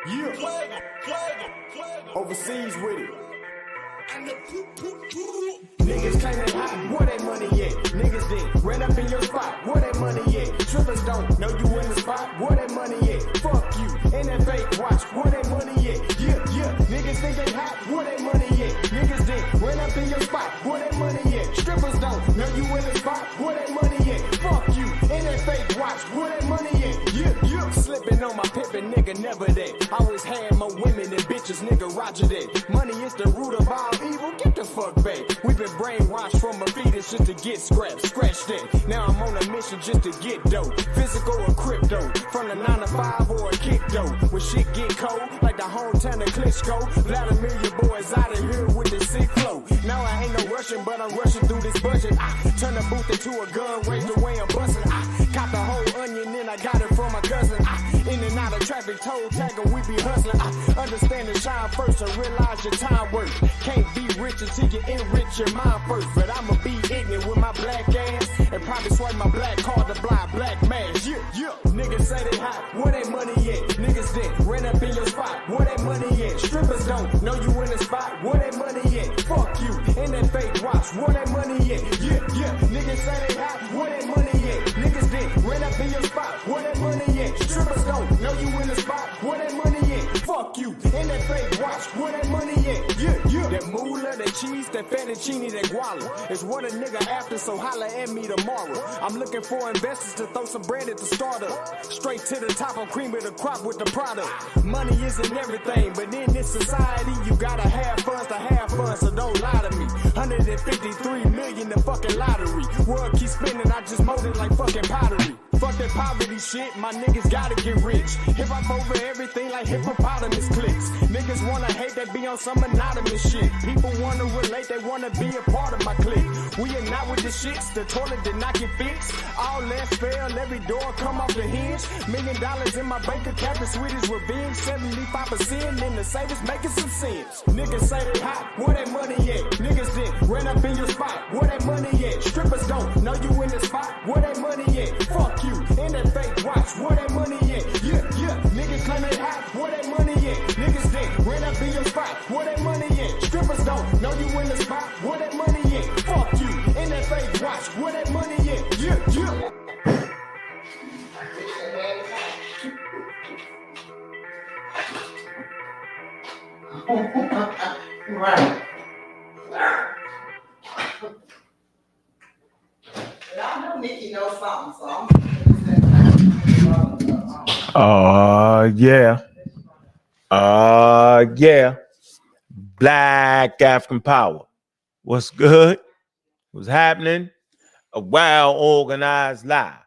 Yeah. Overseas with it. Niggas claim they hot, where they money at? Niggas then ran up in your spot, where they money at? Strippers don't know you in the spot, where they money at? Fuck you, and that fake watch, where they money at? Yeah, niggas think they hot, where they money at? Niggas then ran up in your spot, where they money at? Strippers don't know you in the spot, where they money at? Fuck you, and that fake watch, where they money at? Yeah. Slipping on my pippin', nigga, never that. Always had more women than bitches, nigga, roger that. Money is the root of all evil, get the fuck back. We been brainwashed from a fetus just to get scrapped, scratch that. Now I'm on a mission just to get dope. Physical or crypto, from the 9 to 5 or a kick dope. When shit get cold, like the hometown of Klitschko. Vladimir, your boys out of here with the sick flow. Now I ain't no rushing, but I'm rushing through this budget. I turn the booth into a gun, raise the way I'm busting. I caught the whole onion, then I got it from my cousin. In and out of traffic, toe tagger, we be hustling. I understand and shine first and realize your time worth. Can't be rich until you enrich your mind first. But I'ma be ignorant with my black ass and probably swipe my black card to blind black man. Yeah. Niggas say they hot, where they money at? Niggas then ran up in your spot, where they money at? Strippers don't know you in the spot, where they money at? Fuck you, and that fake watch, where they money at? Yeah. Niggas say they hot, where they money at? Niggas then ran up in your spot, where they money at? Strippers don't know you in the spot, where they money at? Fuck you, and that fake watch, where they money at? Yeah. That moolah, that cheese, that fettuccine, that guala is what a nigga after, so holla at me tomorrow. I'm looking for investors to throw some bread at the startup. Straight to the top, I'm cream of the crop with the product. Money isn't everything, but in this society, you gotta have funds to have fun, so don't lie to me. 153 million the fucking lottery. World keep spinning, I just mold it like fucking pottery. Fuck that poverty shit, my niggas gotta get rich. Hip hop over everything like hippopotamus clicks. Niggas wanna hate, they be on some anonymous shit. People wanna relate, they wanna be a part of my clique. We are not with the shits, the toilet did not get fixed. All less fail, every door come off the hinge. $1 million in my bank account, the sweetest revenge. 75% in the savings, making some sense. Niggas say they hot, where they money at? Niggas then ran up in your spot, where they money at? Strippers don't know you in the spot, where they money at? Fuck you, and that fake watch, where they money at? Yeah. Niggas claim they hot, where they money at? Niggas then ran up in your spot, where they money at? Strippers don't know you in the spot, where they money at? Fuck you, and that fake watch, where they money at? Yeah. Right. I know Nikki knows something, so I'm yeah. Black African power. What's good? What's happening? A well organized lie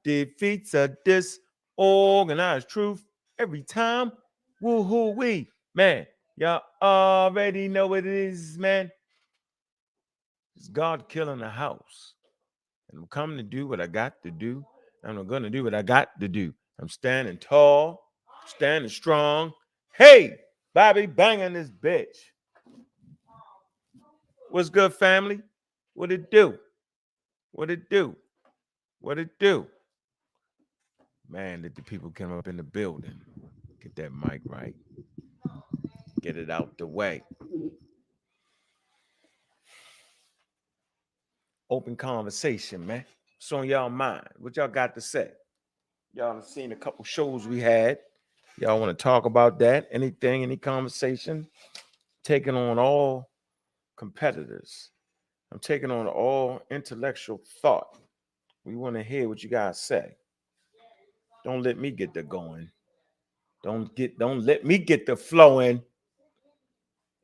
defeats a disorganized truth every time. Woo-hoo-wee. Man, y'all already know what it is, man. It's GodKilla in the house. And I'm coming to do what I got to do. And I'm going to do what I got to do. I'm standing tall, standing strong. Hey, Bobby banging this bitch. What's good, family? What it do? What it do? What it do? Man, let the people come up in the building. Get that mic right. Get it out the way. Open conversation, man. What's on y'all mind? What y'all got to say? Y'all have seen a couple shows we had. Y'all want to talk about that? Anything, any conversation? Taking on all competitors. I'm taking on all intellectual thought. We want to hear what you guys say. Don't let me get the going. Don't let me get the flowing.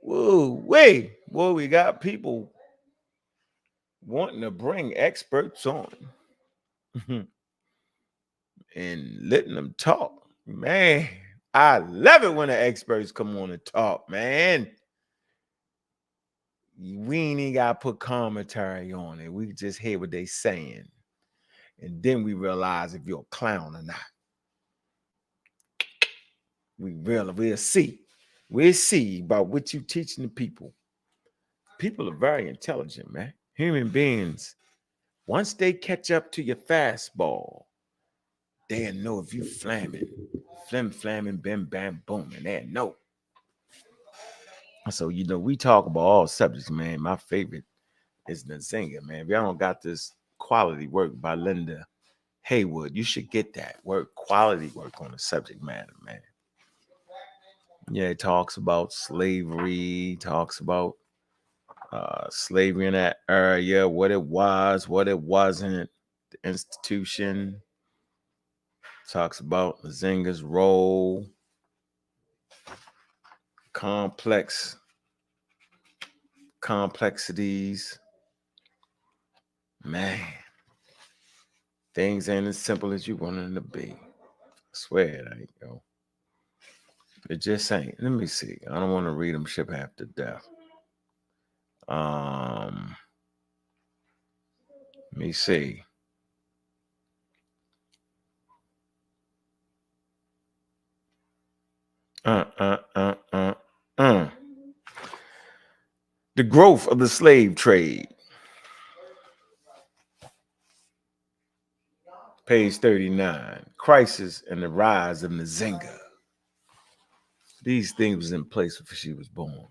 Woo, wait. Boy, we got people wanting to bring experts on and letting them talk. Man, I love it when the experts come on and talk, man. We ain't even got to put commentary on it. We just hear what they saying. And then we realize if you're a clown or not. We'll see. We'll see about what you teaching the people. People are very intelligent, man. Human beings, once they catch up to your fastball, They'll know if you flamming, flamming, bim, bam, boom, and they'll know. So, we talk about all subjects, man. My favorite is Njinga, man. If y'all don't got this quality work by Linda Haywood, you should get that work, quality work on the subject matter, man. Yeah, it talks about slavery, talks about slavery in that area, what it was, what it wasn't, the institution. Talks about Nzinga's role, complexities. Man, things ain't as simple as you want them to be. I swear it ain't, yo. It just ain't. Let me see. I don't want to read them ship half to death. Let me see. The growth of the slave trade. Page 39. Crisis and the rise of Njinga. These things was in place before she was born.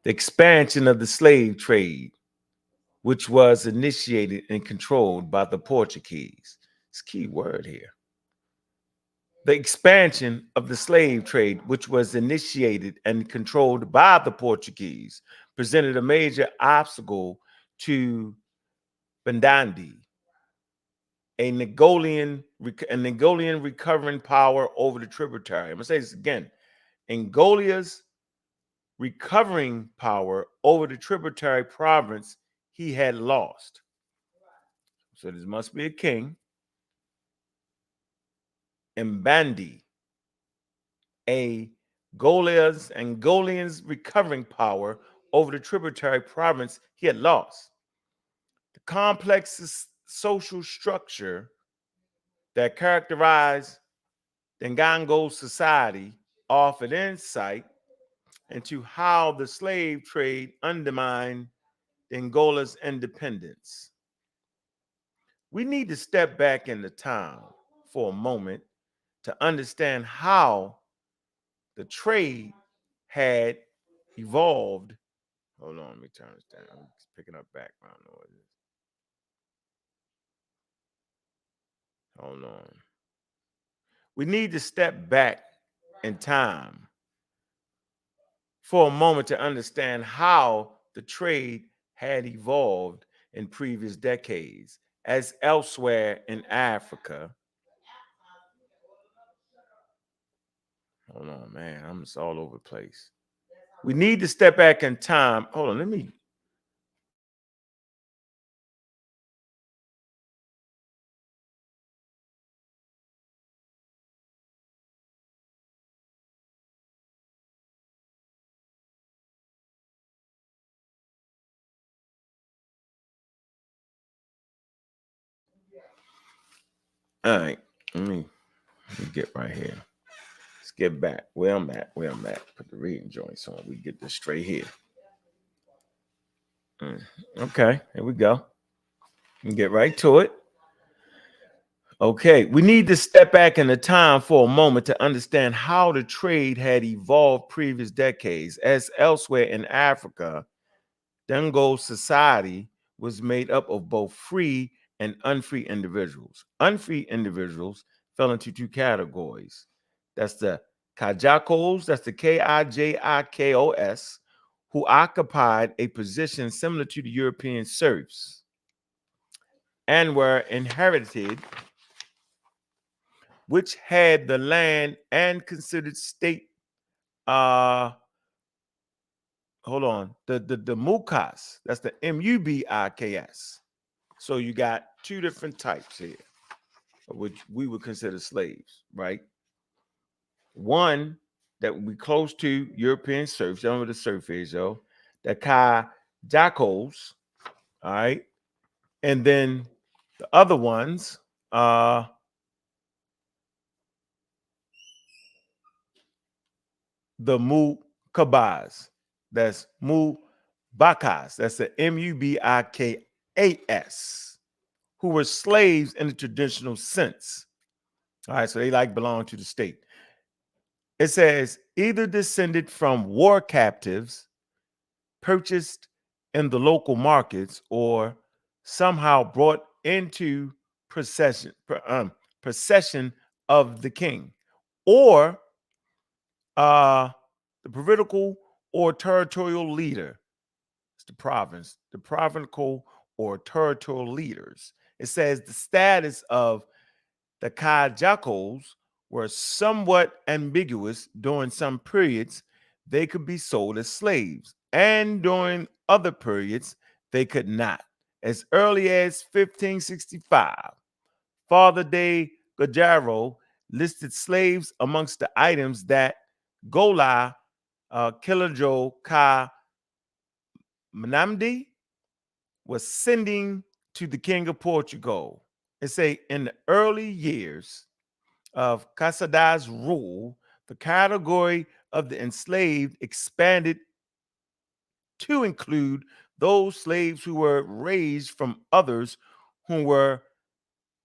The expansion of the slave trade, which was initiated and controlled by the Portuguese. It's a key word here. The expansion of the slave trade, which was initiated and controlled by the Portuguese, presented a major obstacle to Bandandi, a Angolian recovering power over the tributary. I'm going to say this again. Angolia's recovering power over the tributary province he had lost. So this must be a king. Mbandi, Angolian's recovering power over the tributary province he had lost. The complex social structure that characterized Ngango's society offered insight into how the slave trade undermined Angola's independence. We need to step back in the time for a moment to understand how the trade had evolved. Hold on, let me turn this down. I'm just picking up background noises. Hold on. We need to step back in time for a moment to understand how the trade had evolved in previous decades, as elsewhere in Africa. Hold on, man. I'm just all over the place. We need to step back in time. Hold on, let me. All right, let me get right here. Let's get back where I'm at. Put the reading joints on. We get this straight here. Okay, here we go. We get right to it. Okay, we need to step back in the time for a moment to understand how the trade had evolved previous decades. As elsewhere in Africa, Dango's society was made up of both free and unfree individuals. Unfree individuals fell into two categories. That's the Kajakos, that's the Kijikos, who occupied a position similar to the European serfs and were inherited, which had the land and considered state. Hold on, the Mukas, that's the Mubiks. So you got two different types here, which we would consider slaves, right? One that would be close to European serfs. I don't know what the serf is, though. The Kajakos, all right, and then the other ones, the Mukabas. That's Mubakas. That's the Mubikas. who were slaves in the traditional sense. All right, so they like belong to the state. It says either descended from war captives purchased in the local markets or somehow brought into possession of the king, or the provincial or territorial leader. It's the provincial or territorial leaders. It says the status of the Kajakos were somewhat ambiguous. During some periods, they could be sold as slaves, and during other periods, they could not. As early as 1565, Father de Gojaro listed slaves amongst the items that Gola Kilajo Ka Mnamdi was sending to the king of Portugal. It say in the early years of Casada's rule, the category of the enslaved expanded to include those slaves who were raised from others who were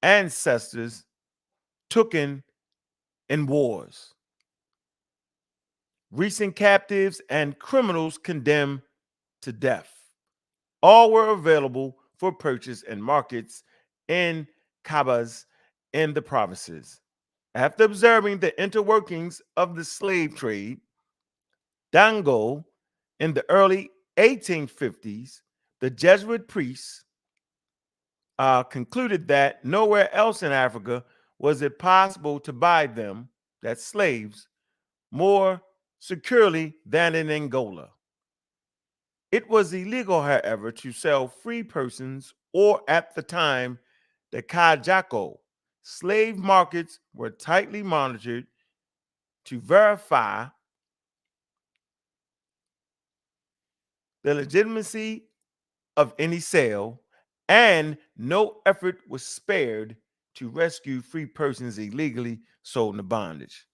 ancestors taken in wars, recent captives, and criminals condemned to death. All were available for purchase in markets in Cabas in the provinces. After observing the interworkings of the slave trade, Dango, in the early 1850s, the Jesuit priests concluded that nowhere else in Africa was it possible to buy them, that's slaves, more securely than in Angola. It was illegal, however, to sell free persons, or at the time, the Kajako. Slave markets were tightly monitored to verify the legitimacy of any sale, and no effort was spared to rescue free persons illegally sold into bondage.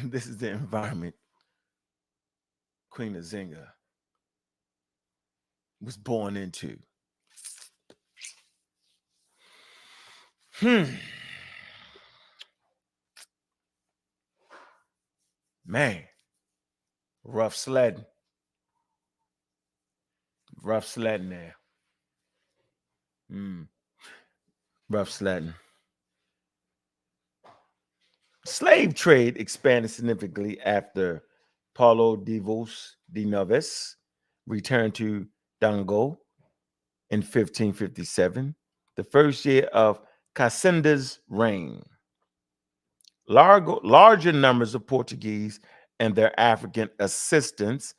This is the environment Queen Njinga was born into. Man, rough sledding. Rough sledding there. Rough sledding. Slave trade expanded significantly after Paulo de Vos de Neves returned to Dango in 1557, the first year of Cassinda's reign. Larger numbers of Portuguese and their African assistants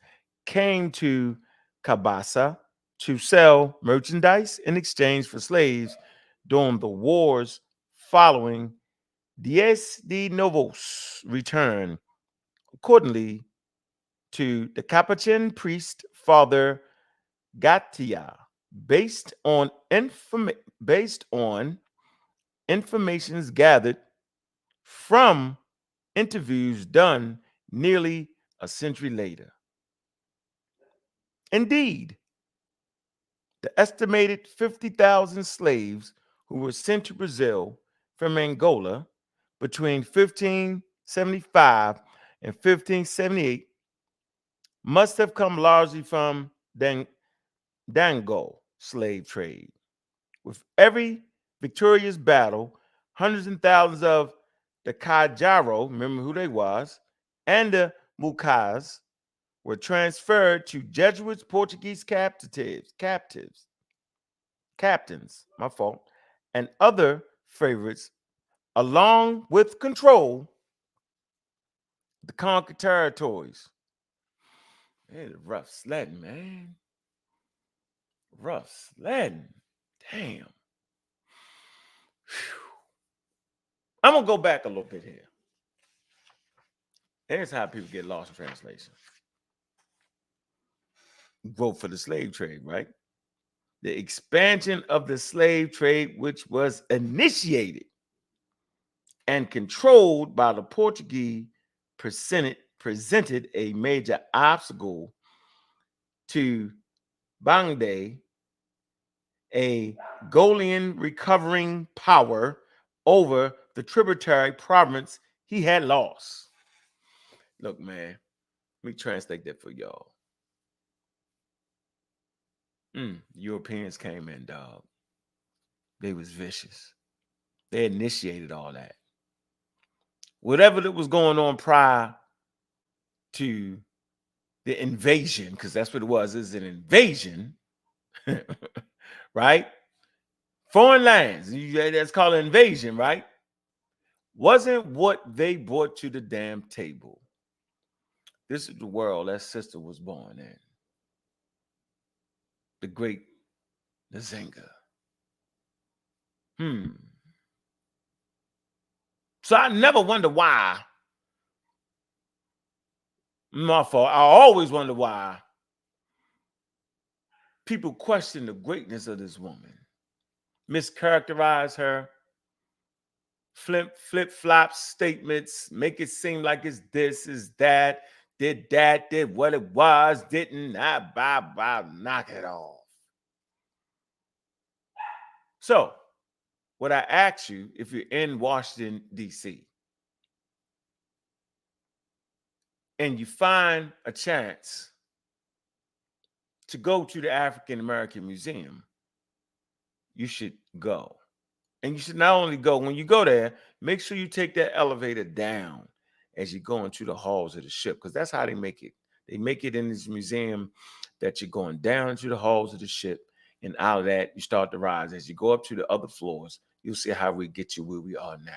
came to Cabasa to sell merchandise in exchange for slaves during the wars following Diez de Novo's return. Accordingly to the Capuchin priest Father GodKilla, based on informations gathered from interviews done nearly a century later. Indeed, the estimated 50,000 slaves who were sent to Brazil from Angola between 1575 and 1578 must have come largely from Dango slave trade. With every victorious battle, hundreds and thousands of the Kajaro, remember who they was, and the Mukas were transferred to Jesuits, Portuguese captains, and other favorites, along with control the conquered territories. It's rough sledding, man. Rough sledding. Damn. Whew. I'm gonna go back a little bit here. Here's how people get lost in translation. Vote for the slave trade, right? The expansion of the slave trade, which was initiated and controlled by the Portuguese, presented a major obstacle to Bangde a Golian recovering power over the tributary province he had lost. Look, man, let me translate that for y'all. Europeans came in, dog. They was vicious. They initiated all that. Whatever that was going on prior to the invasion, because that's what it was, is an invasion, right? Foreign lands, that's called an invasion, right? Wasn't what they brought to the damn table. This is the world that sister was born in. The great Njinga. So I never wonder why. My fault. I always wonder why people question the greatness of this woman, mischaracterize her, flip-flop statements, make it seem like it's this, is that, did what it was, didn't, knock it off. So, what I ask you, if you're in Washington, D.C., and you find a chance to go to the African American Museum, you should go. And you should not only go, when you go there, make sure you take that elevator down as you go into the halls of the ship, because that's how they make it. They make it in this museum that you're going down into the halls of the ship, and out of that, you start to rise. As you go up to the other floors, you'll see how we get you where we are now.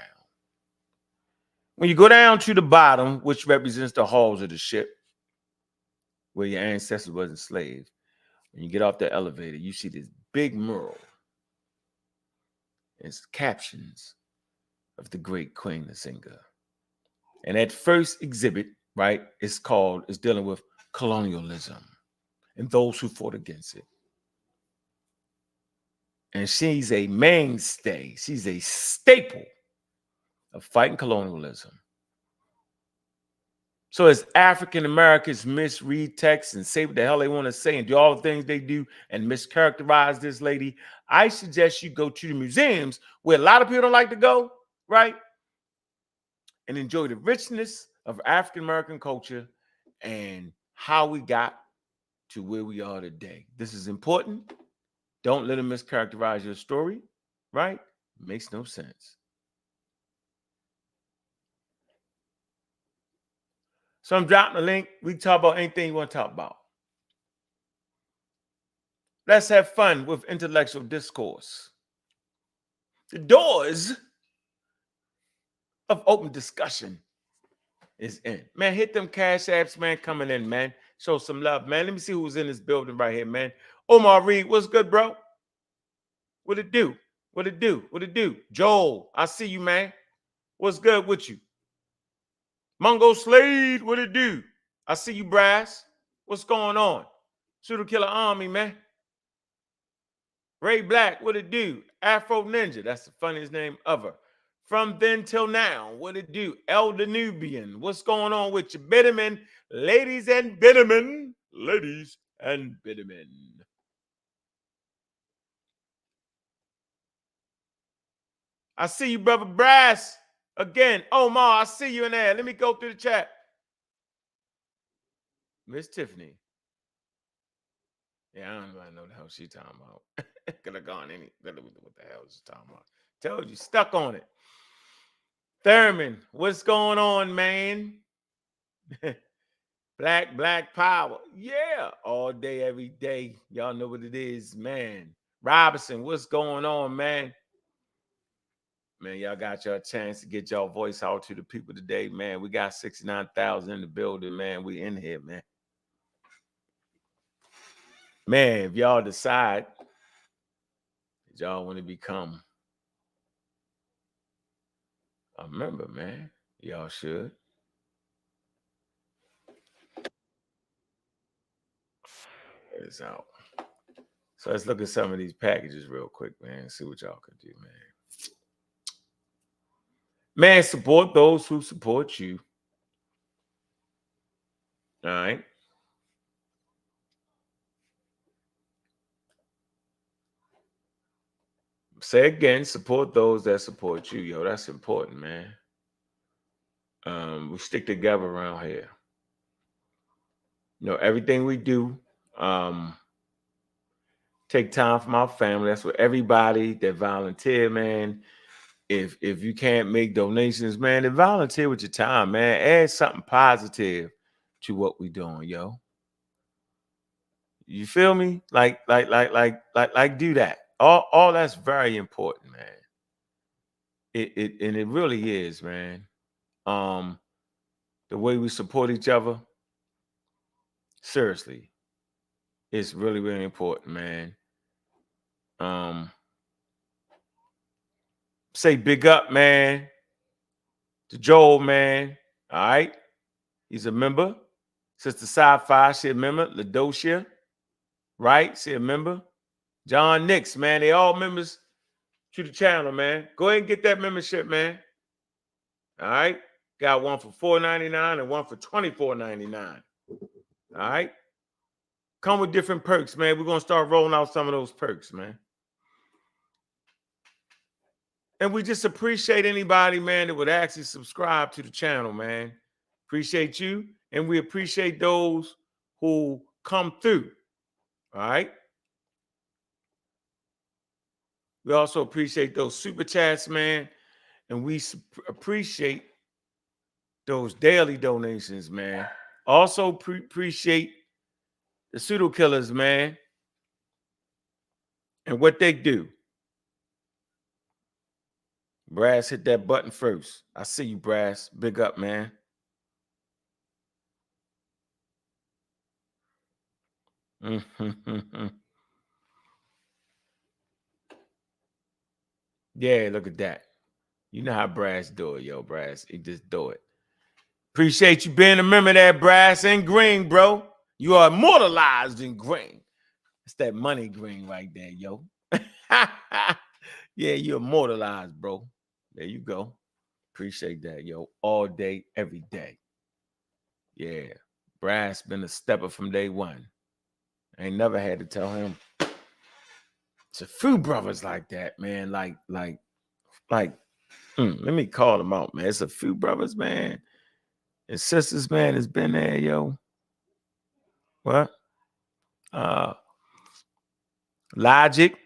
When you go down to the bottom, which represents the halls of the ship, where your ancestors was enslaved, when you get off the elevator, you see this big mural. It's captions of the great Queen Njinga. And that first exhibit, right, it's dealing with colonialism and those who fought against it. And she's a mainstay. She's a staple of fighting colonialism. So as African Americans misread text and say what the hell they want to say and do all the things they do and mischaracterize this lady, I suggest you go to the museums where a lot of people don't like to go, right? And enjoy the richness of African American culture and how we got to where we are today. This is important. Don't let them mischaracterize your story, right? It makes no sense. So I'm dropping a link. We can talk about anything you want to talk about. Let's have fun with intellectual discourse. The doors of open discussion is in. Man, hit them cash apps, man, coming in, man. Show some love, man. Let me see who's in this building right here, man. Omar Reed, what's good, bro? What it do? What it do? What it do? Joel, I see you, man. What's good with you? Mungo Slade, what it do? I see you, Brass. What's going on? Pseudo Killer Army, man. Ray Black, what it do? Afro Ninja, that's the funniest name ever. From then till now, what it do? El Danubian, what's going on with you? Bitterman, ladies and Bitterman, ladies and Bitterman. I see you, brother Brass. Again, Omar, I see you in there. Let me go through the chat. Miss Tiffany. Yeah, I don't know the hell she talking about. Could have gone any. What the hell is she talking about? Told you, stuck on it. Thurman, what's going on, man? Black power. Yeah, all day, every day. Y'all know what it is, man. Robinson, what's going on, man? Man, y'all got your chance to get your voice out to the people today, man. We got 69,000 in the building, man. We in here, man. Man, if y'all decide that y'all want to become a member, man, y'all should. It's out. So let's look at some of these packages real quick, man. See what y'all can do, man. Man, support those who support you. All right. say again, support those that support you, yo. That's important, man. We stick together around here. You know, everything we do, take time from our family. That's what everybody that volunteer, man. If you can't make donations, man, then volunteer with your time, man. Add something positive to what we doing, yo. You feel me? Like, do that. All that's very important, man. It really is, man. The way we support each other, seriously, it's really, really important, man. Say big up, man, to Joel, man. All right. He's a member. Sister Sci-Fi, she a member. Ladocia, right? She a member. John Nix, man. They all members to the channel, man. Go ahead and get that membership, man. All right. Got one for $4.99 and one for $24.99. All right. Come with different perks, man. We're going to start rolling out some of those perks, man. And we just appreciate anybody, man, that would actually subscribe to the channel, man. Appreciate you. And we appreciate those who come through. All right. We also appreciate those super chats, man. And we appreciate those daily donations, man. Also appreciate the pseudo killers, man. And what they do. Brass, hit that button first. I see you, Brass. Big up, man. Yeah, look at that. You know how Brass do it, yo, Brass. He just do it. Appreciate you being a member of that, Brass and green, bro. You are immortalized in green. It's that money green right there, yo. Yeah, you're immortalized, bro. There you go. Appreciate that, yo. All day, every day. Yeah. Brass been a stepper from day one. I ain't never had to tell him. It's a few brothers like that, man. Let me call them out, man. It's a few brothers, man. And sisters, man, has been there, yo. What? Logic.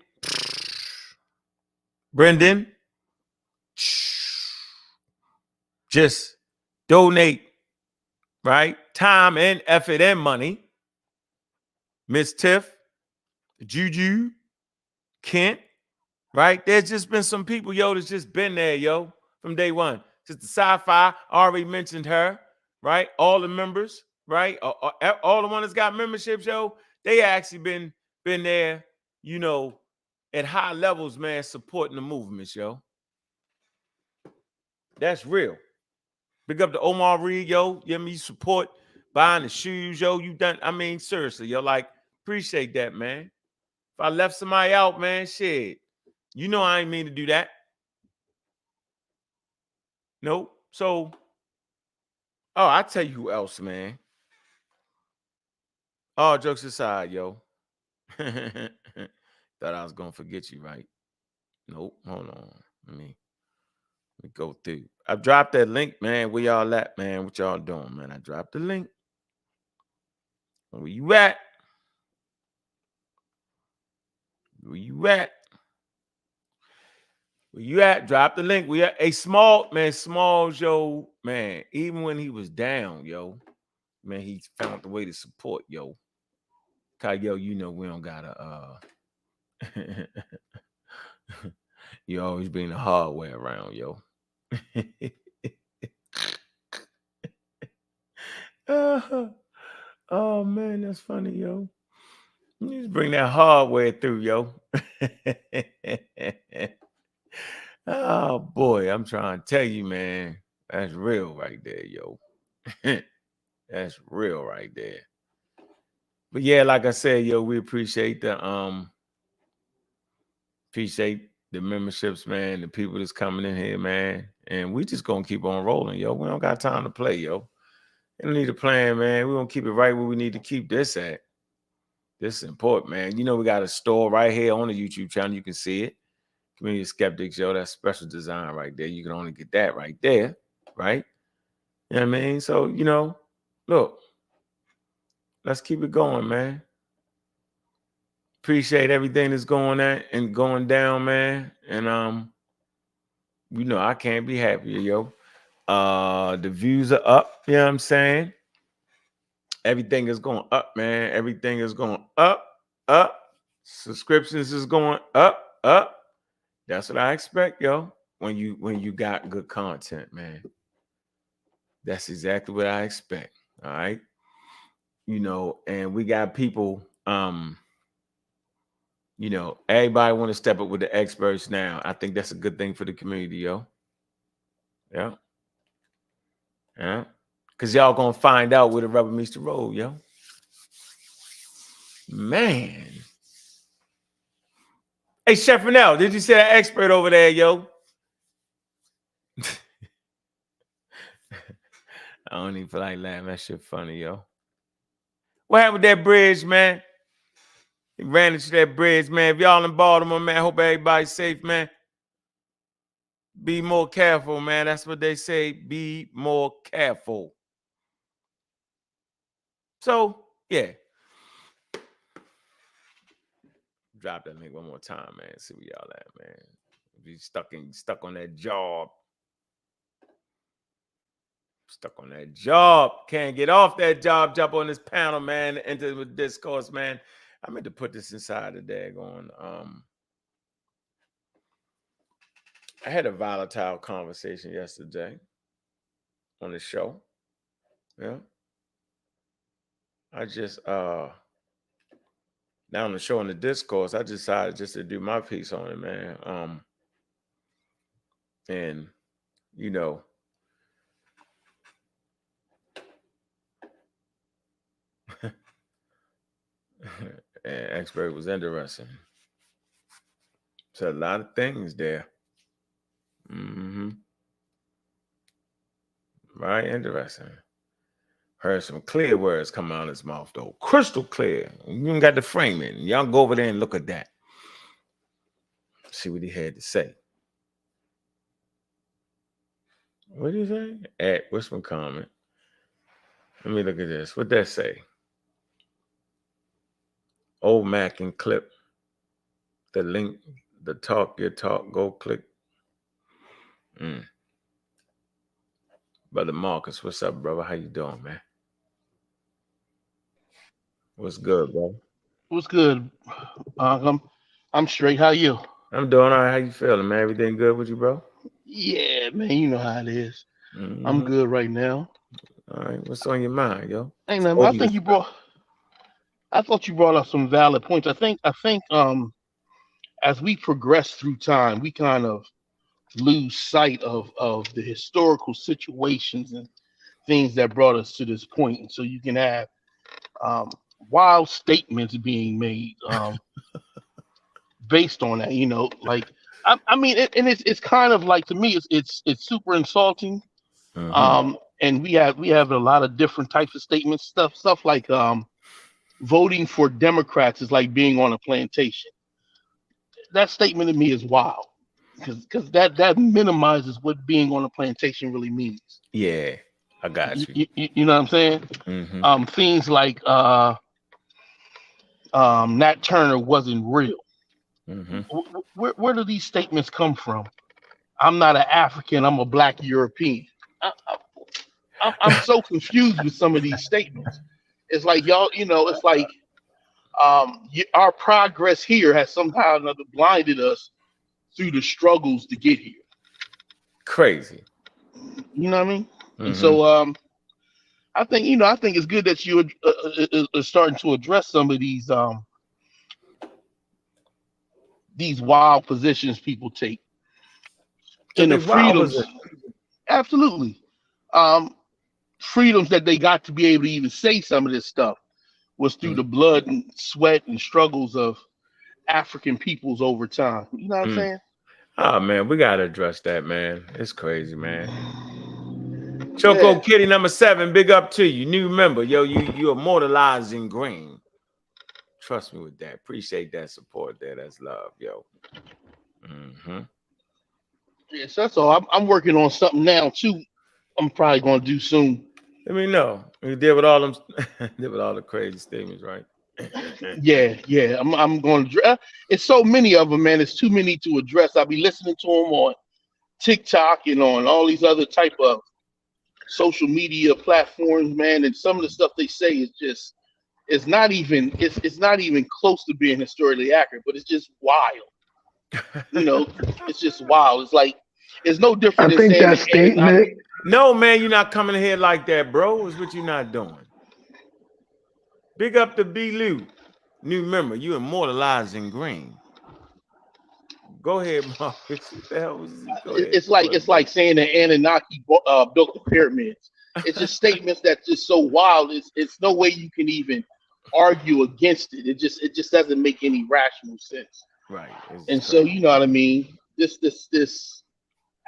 Brendan. Just donate, right? Time and effort and money. Miss Tiff, Juju, Kent, right? There's just been some people, yo, that's just been there, yo, from day one. Sister Sci-Fi, already mentioned her, right? All the members, right? All the ones that's got memberships, yo, they actually been there, you know, at high levels, man, supporting the movements, yo. That's real. Big up to Omar Reed, yo. You support buying the shoes, yo. You done, I mean, seriously, yo, like, appreciate that, man. If I left somebody out, man, shit, you know I ain't mean to do that. Nope. So, I tell you who else, man. All jokes aside, yo. Thought I was gonna forget you, right? Nope. Hold on. Let me go through. I dropped that link, man. Where y'all at, man? What y'all doing, man? I dropped the link. Where you at? Where you at? Where you at? Drop the link. We at a small, yo, man. Even when he was down, yo, man, he found the way to support, yo. Cause yo, you know we don't gotta you always bring the hard way around, yo. Oh man, that's funny, yo. You just bring that hard way through, yo. Oh boy, I'm trying to tell you, man. That's real right there, yo. That's real right there. But yeah, like I said, yo, we appreciate the memberships, man, the people that's coming in here, man. And we just gonna keep on rolling, yo. We don't got time to play, yo. We don't need a plan, man. We're gonna keep it right where we need to keep this at. This is important, man. You know, we got a store right here on the YouTube channel. You can see it. Community of Skeptics, yo, that's special design right there. You can only get that right there, right? You know what I mean? So, you know, look, let's keep it going, man. Appreciate everything that's going on and going down, man. And you know, I can't be happier, yo. The views are up, you know what I'm saying? Everything is going up, man. Everything is going up. Subscriptions is going up. That's what I expect, yo. When you got good content, man. That's exactly what I expect. All right. You know, and we got people, you know, everybody want to step up with the experts now. I think that's a good thing for the community, yo. Yeah. Yeah. Cause y'all gonna find out where the rubber meets the road, yo. Man. Hey, Chef Renell, did you say that expert over there, yo? I don't even feel like laughing. That shit funny, yo. What happened with that bridge, man? He ran into that bridge, man. If y'all in Baltimore, man, hope everybody's safe, man. Be more careful, man. That's what they say. Be more careful. So, yeah. Drop that link one more time, man. See where y'all at, man. If you stuck on that job. Stuck on that job. Can't get off that job. Jump on this panel, man. Enter with Discourse, man. I meant to put this inside the daggone. I had a volatile conversation yesterday on the show. Yeah. I just now on the show on the Discourse, I decided just to do my piece on it, man. And you know, and expert was interesting. So a lot of things there. Right, interesting. Heard some clear words come out of his mouth, though. Crystal clear. You even got the frame in. Y'all go over there and look at that. See what he had to say. What did he say? What's one comment? Let me look at this. What that say? Old Mac and clip. The link, the talk, your talk, go click. Brother Marcus, what's up, brother? How you doing, man? What's good, bro? What's good? I'm straight. How you? I'm doing all right. How you feeling, man? Everything good with you, bro? Yeah, man. You know how it is. I'm good right now. All right. What's on your mind, yo? Ain't nothing. I thought you brought up some valid points. I think as we progress through time, we kind of lose sight of the historical situations and things that brought us to this point. And so you can have wild statements being made based on that. You know, like I mean, it's kind of like, to me, it's super insulting. And we have a lot of different types of statements, stuff like voting for Democrats is like being on a plantation. That statement to me is wild, because that minimizes what being on a plantation really means. Yeah, I got you. You know what I'm saying? Things like Nat Turner wasn't real. Where do these statements come from? I'm not an African, I'm a Black European. I'm so confused with some of these statements. It's like, y'all, you know, it's like our progress here has somehow or another blinded us through the struggles to get here. Crazy. You know what I mean? And so I think it's good that you are starting to address some of these wild positions people take. And the freedoms, absolutely. Freedoms that they got to be able to even say some of this stuff was through the blood and sweat and struggles of African peoples over time. You know what I'm saying? Oh, man, we got to address that, man. It's crazy, man. Choco Kitty number 7, big up to you. New member, yo, you immortalizing green. Trust me with that. Appreciate that support there. That's love, yo. Mm-hmm. Yeah, so that's all. I'm working on something now too. I'm probably gonna do soon. Let me know. You did with all them, did with all the crazy statements, right? Yeah. I'm going to. It's so many of them, man. It's too many to address. I'll be listening to them on TikTok and on all these other type of social media platforms, man. And some of the stuff they say is just, it's not even close to being historically accurate, but it's just wild. It's just wild. It's like, it's no different I than think saying that the Anunnaki. statement. No, man, you're not coming here like that, bro. Is what you're not doing. Big up to B. Lou. New member, you immortalized in green. Go ahead, Marcus. What the hell was it? Go ahead. It's like saying the Anunnaki built the pyramids. It's just statements that's just so wild. It's no way you can even argue against it. It just doesn't make any rational sense. Right. And so you know what I mean. This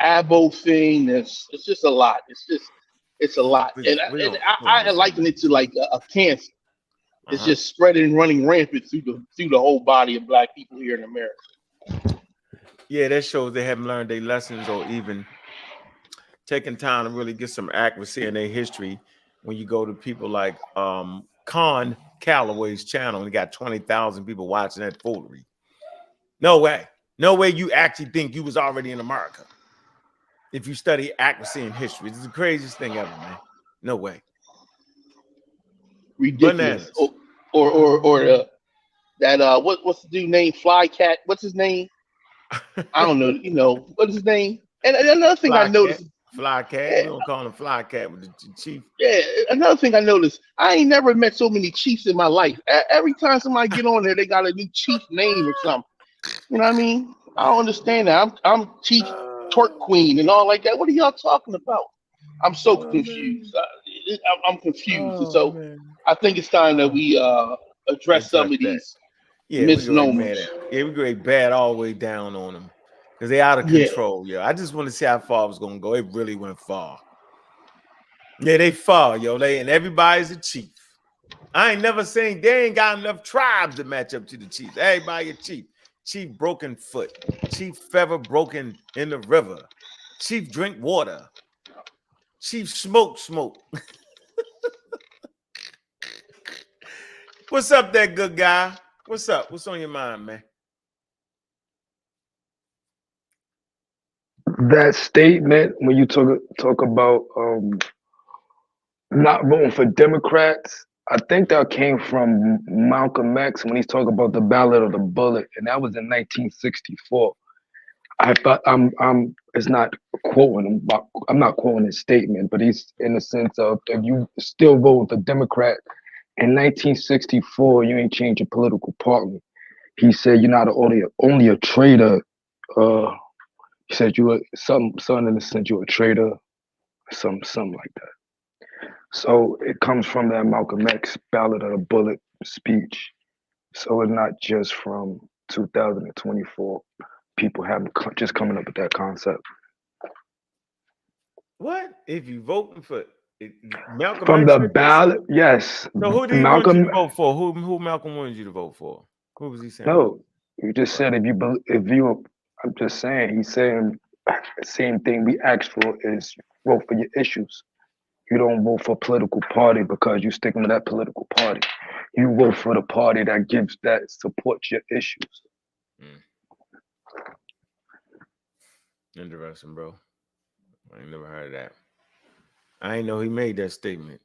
Abo thing. It's just a lot. It's a lot. And I liken it to like a cancer. It's just spreading and running rampant through the whole body of Black people here in America. Yeah, that shows they haven't learned their lessons or even taking time to really get some accuracy in their history. When you go to people like Con Calloway's channel, and he got 20,000 people watching that foolery. No way you actually think you was already in America. If you study accuracy in history, it's the craziest thing ever, man. No way. Ridiculous. Or that what's the dude named Flycat? What's his name? I don't know. What's his name? And another thing I noticed. Flycat. Yeah. We don't call him Flycat with the chief. Yeah. Another thing I noticed. I ain't never met so many chiefs in my life. Every time somebody get on there, they got a new chief name or something. You know what I mean? I don't understand that. I'm Chief Twerk Queen and all like that. What are y'all talking about? I'm so confused. I'm confused. And so I think it's time that we address some of these misnomers. We go bad all the way down on them because they out of control. Yeah, I just want to see how far it was gonna go. It really went far. Yeah, they far, yo. And everybody's a chief. I ain't never seen they ain't got enough tribes to match up to the chiefs. Everybody a chief. Chief Broken Foot, Chief Feather Broken in the River, Chief Drink Water, Chief Smoke. What's up, that good guy? What's up? What's on your mind, man? That statement when you talk about not voting for Democrats, I think that came from Malcolm X when he's talking about the Ballot of the Bullet, and that was in 1964. It's not quoting him, but I'm not quoting his statement, but he's in the sense of if you still vote for Democrat in 1964, you ain't changed your political party. He said you're not only a traitor. He said you were something in the sense you're a traitor, something like that. So it comes from that Malcolm X Ballot of the Bullet speech. So it's not just from 2024. People just coming up with that concept. What? If you voting for Malcolm from X the ballot? Yes. So who did he want you to vote for? Who Malcolm wanted you to vote for? Who was he saying? No, you just said if you. I'm just saying. He's saying the same thing we asked for is vote for your issues. You don't vote for a political party because you're sticking to that political party. You vote for the party that supports your issues. Interesting, bro. I ain't never heard of that. I ain't know he made that statement.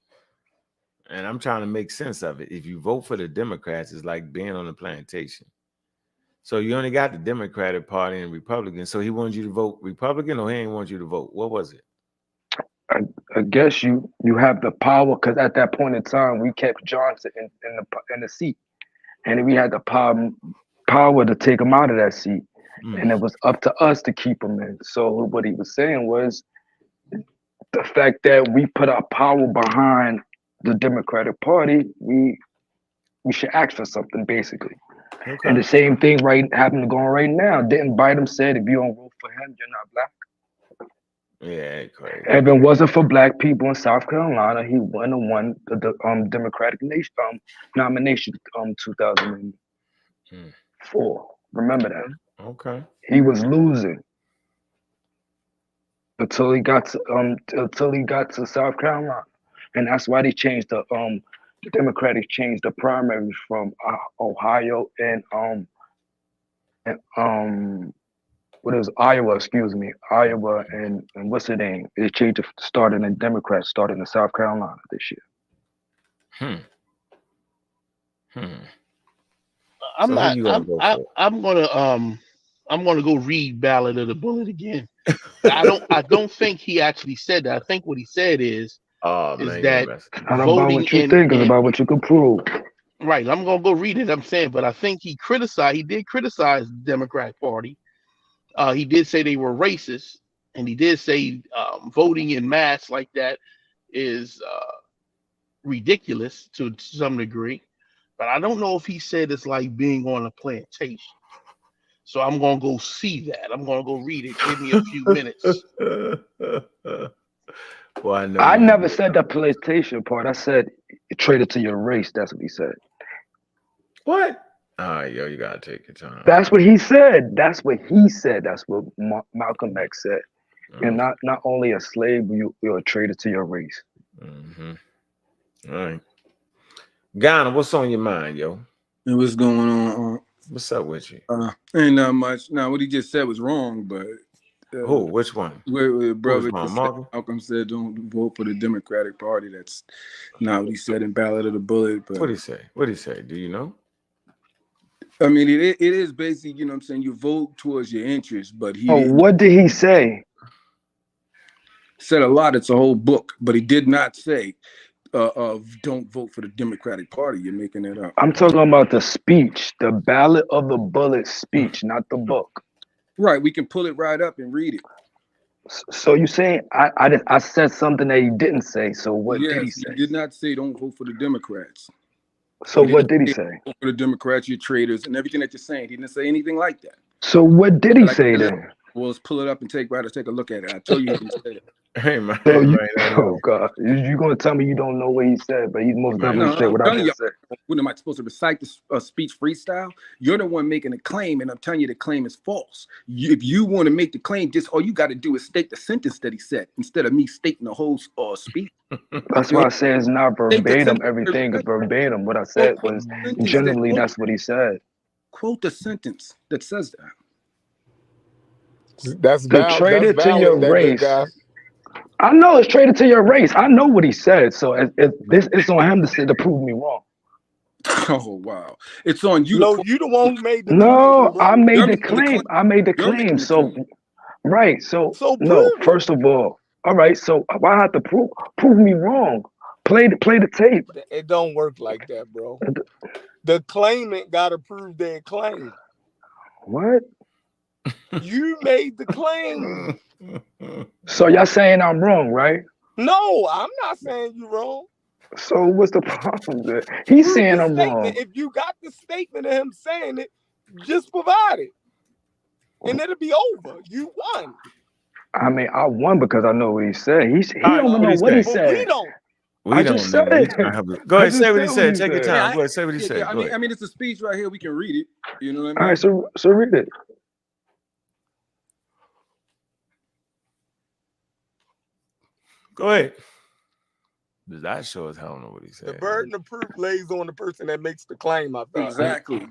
And I'm trying to make sense of it. If you vote for the Democrats, it's like being on a plantation. So you only got the Democratic Party and Republicans. So he wanted you to vote Republican, or he ain't want you to vote? What was it? I guess you have the power, because at that point in time we kept Johnson in the seat, and we had the power to take him out of that seat, and it was up to us to keep him in. So what he was saying was the fact that we put our power behind the Democratic Party, we should ask for something, basically. Okay. And the same thing happening going right now. Didn't Biden said if you don't vote for him, you're not black? Yeah, crazy. If it wasn't for black people in South Carolina, he wouldn't have won the Democratic nomination 2004. Remember that. Okay. He was losing until he got to South Carolina, and that's why they changed the Democratic changed the primaries from Ohio and what is Iowa, excuse me, Iowa and what's the name? They changed it starting in Democrats starting in South Carolina this year. I'm So who not. you gonna go for? I'm gonna go read Ballad of the Bullet again. I don't think he actually said that. I think what he said is Oh man, that It's not about voting what you think, it's about what you can prove. right. I'm gonna go read it. I'm saying, but I think he did criticize the Democratic Party. He did say they were racist, and he did say voting in mass like that is ridiculous to some degree. But I don't know if he said it's like being on a plantation. So I'm gonna go see that. I'm gonna go read it. Give me a few minutes. Well, I know I you. never said the plantation part. I said traded to your race. That's what he said. What? All right, yo, you gotta take your time. That's what he said. That's what he said. That's what Malcolm X said. You're not only a slave, you're a traitor to your race. Mm-hmm. All right. Ghana, what's on your mind, yo? And what's going on? What's up with you? Ain't not much. Now, what he just said was wrong, but Who? Which one? where brother Who's wrong, Malcolm said don't vote for the Democratic Party. That's not what he said in Ballad of the Bullet. But What did he say? What did he say? Do you know? I mean, it is basically, you know what I'm saying, you vote towards your interests, but he didn't What did he say? said a lot. It's a whole book, but he did not say don't vote for the Democratic Party. You're making it up. I'm talking about the speech, the Ballad of the Bullet speech, not the book. Right, we can pull it right up and read it. So you saying I said something that he didn't say. So what did he say? He did not say don't vote for the Democrats. So what did he say? Vote for the Democrats, you're traitors, and everything that you're saying. He didn't say anything like that. So what did he say then? Well, let's pull it up and take a look at it. I tell you he didn't say it. Hey man, Oh God, you gonna tell me you don't know what he said, but he's most definitely said what I just said. When am I supposed to recite the speech freestyle? You're the one making a claim, and I'm telling you the claim is false. If you want to make the claim, just all you got to do is state the sentence that he said instead of me stating the whole speech. That's why I say it's not verbatim. Everything is verbatim. What I said was generally that's what he said. Quote the sentence that says that. That's the traitor to your race. Guy. I know it's traded to your race. I know what he said. So it's on him to prove me wrong. Oh wow! It's on you. No, you the one who made the claim. I made the claim. I made the claim. So right. So no. First of all right. So why have to prove me wrong? Play the tape. It don't work like that, bro. The claimant gotta prove their claim. What? You made the claim. So y'all saying I'm wrong, right? No, I'm not saying you're wrong. So what's the problem there? He's saying I'm wrong. If you got the statement of him saying it, just provide it. And it'll be over. You won. I mean, I won because I know what he said. He don't even know what he said. We don't. I just said it. Go ahead, say what he said. Take your time. Go ahead, say what he said. I mean, it's a speech right here. We can read it. You know what I mean? All right, so read it. Go ahead. That sure as hell know what he said. The burden of proof lays on the person that makes the claim. I thought. Exactly.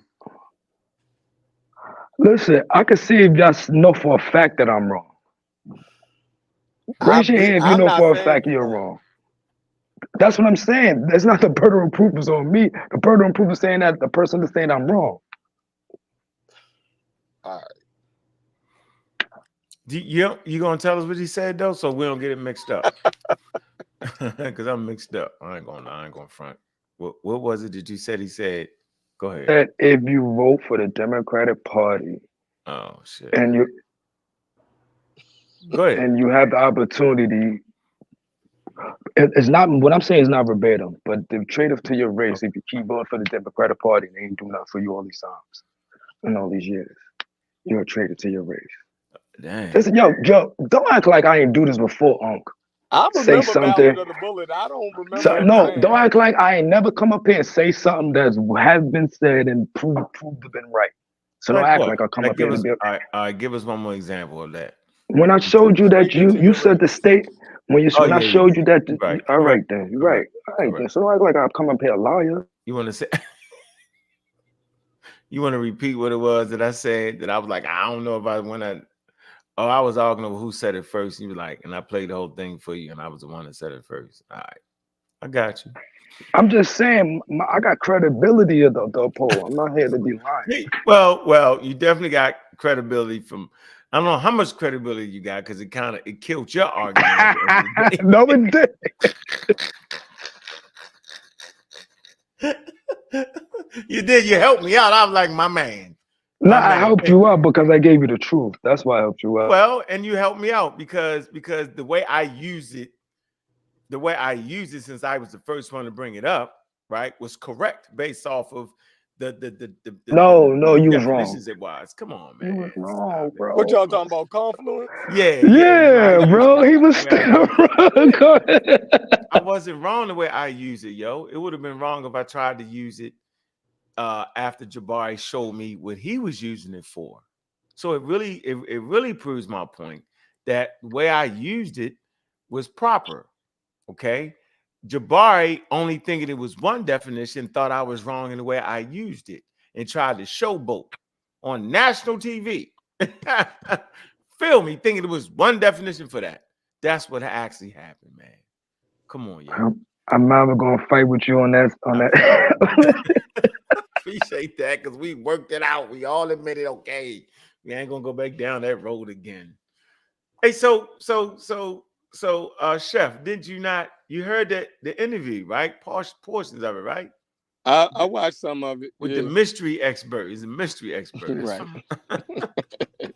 Listen, I can see if y'all know for a fact that I'm wrong. Raise your hand if you know for a fact you're wrong. That's what I'm saying. That's not the burden of proof is on me. The burden of proof is saying that the person is saying I'm wrong. All right. You gonna tell us what he said though, so we don't get it mixed up? Because I'm mixed up. I ain't gonna front. What was it that you said? He said, "Go ahead." That if you vote for the Democratic Party, oh shit, and you go ahead, and you have the opportunity. It's not what I'm saying is not verbatim, but the trade-off to your race. If you keep voting for the Democratic Party, they ain't do nothing for you all these times and all these years. You're a traitor to your race. Dang. Listen, yo, don't act like I ain't do this before, Unc. I remember say something. Ballad of the Bullet. I don't remember. No, don't act like I ain't never come up here and say something that has been said and proved to been right. So don't Like act what? like I come Like up here give to us be. all right, give us one more example of that. When I showed you that Speaking to you your said the race. state when Oh when I yeah, yeah, showed yeah. you that You're right. all Correct. right then you're Correct. right. All right then. Correct. So don't act like I come up here a liar. You want to say? You want to repeat what it was that I said? That I was like, I don't know if I want to. Oh, I was arguing over who said it first. You were like, and I played the whole thing for you, and I was the one that said it first. All right, I got you. I'm just saying I got credibility of the poll. I'm not here to be lying. Well, you definitely got credibility from. I don't know how much credibility you got because it killed your argument. At the end of the day. No, it did. You did. You helped me out. I was like, my man. No, My I man. helped you out because I gave you the truth. That's why I helped you out. Well, and you helped me out because the way I use it, since I was the first one to bring it up, right, was correct based off of the No, you was definitions wrong. it was. Come on, You was man. wrong, bro. What y'all talking about? Confluence? Yeah, Yeah, bro. He was still wrong. Go ahead. I wasn't wrong the way I use it, yo. It would have been wrong if I tried to use it after Jabari showed me what he was using it for. So it really proves my point that the way I used it was proper. Okay. Jabari only thinking it was one definition, thought I was wrong in the way I used it and tried to showboat on national TV. Feel me, thinking it was one definition for that. That's what actually happened, man. Come on, yo. I'm never gonna fight with you on that. Appreciate that because we worked it out. We all admitted, okay, we ain't gonna go back down that road again. Hey, so Chef, did you not? You heard that the interview, right? Portions of it, right? I watched some of it With the mystery expert. He's a mystery expert. Right.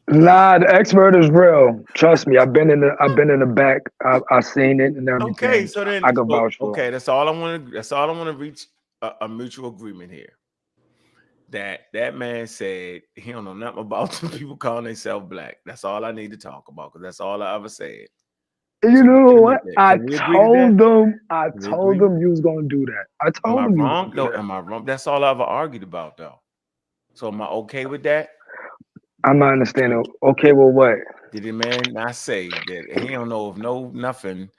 Nah, the expert is real. Trust me. I've been in the back. I've seen it and everything. Okay, so then I can vouch for. Okay, that's all I want to reach a mutual agreement here. That man said he don't know nothing about the people calling themselves black. That's all I need to talk about because that's all I ever said. You know what? I told them you was gonna do that. I told them. Am I wrong? No, am I wrong? That's all I ever argued about, though. So am I okay with that? I'm not understanding. Okay, well, what? Did the man not say that he don't know of nothing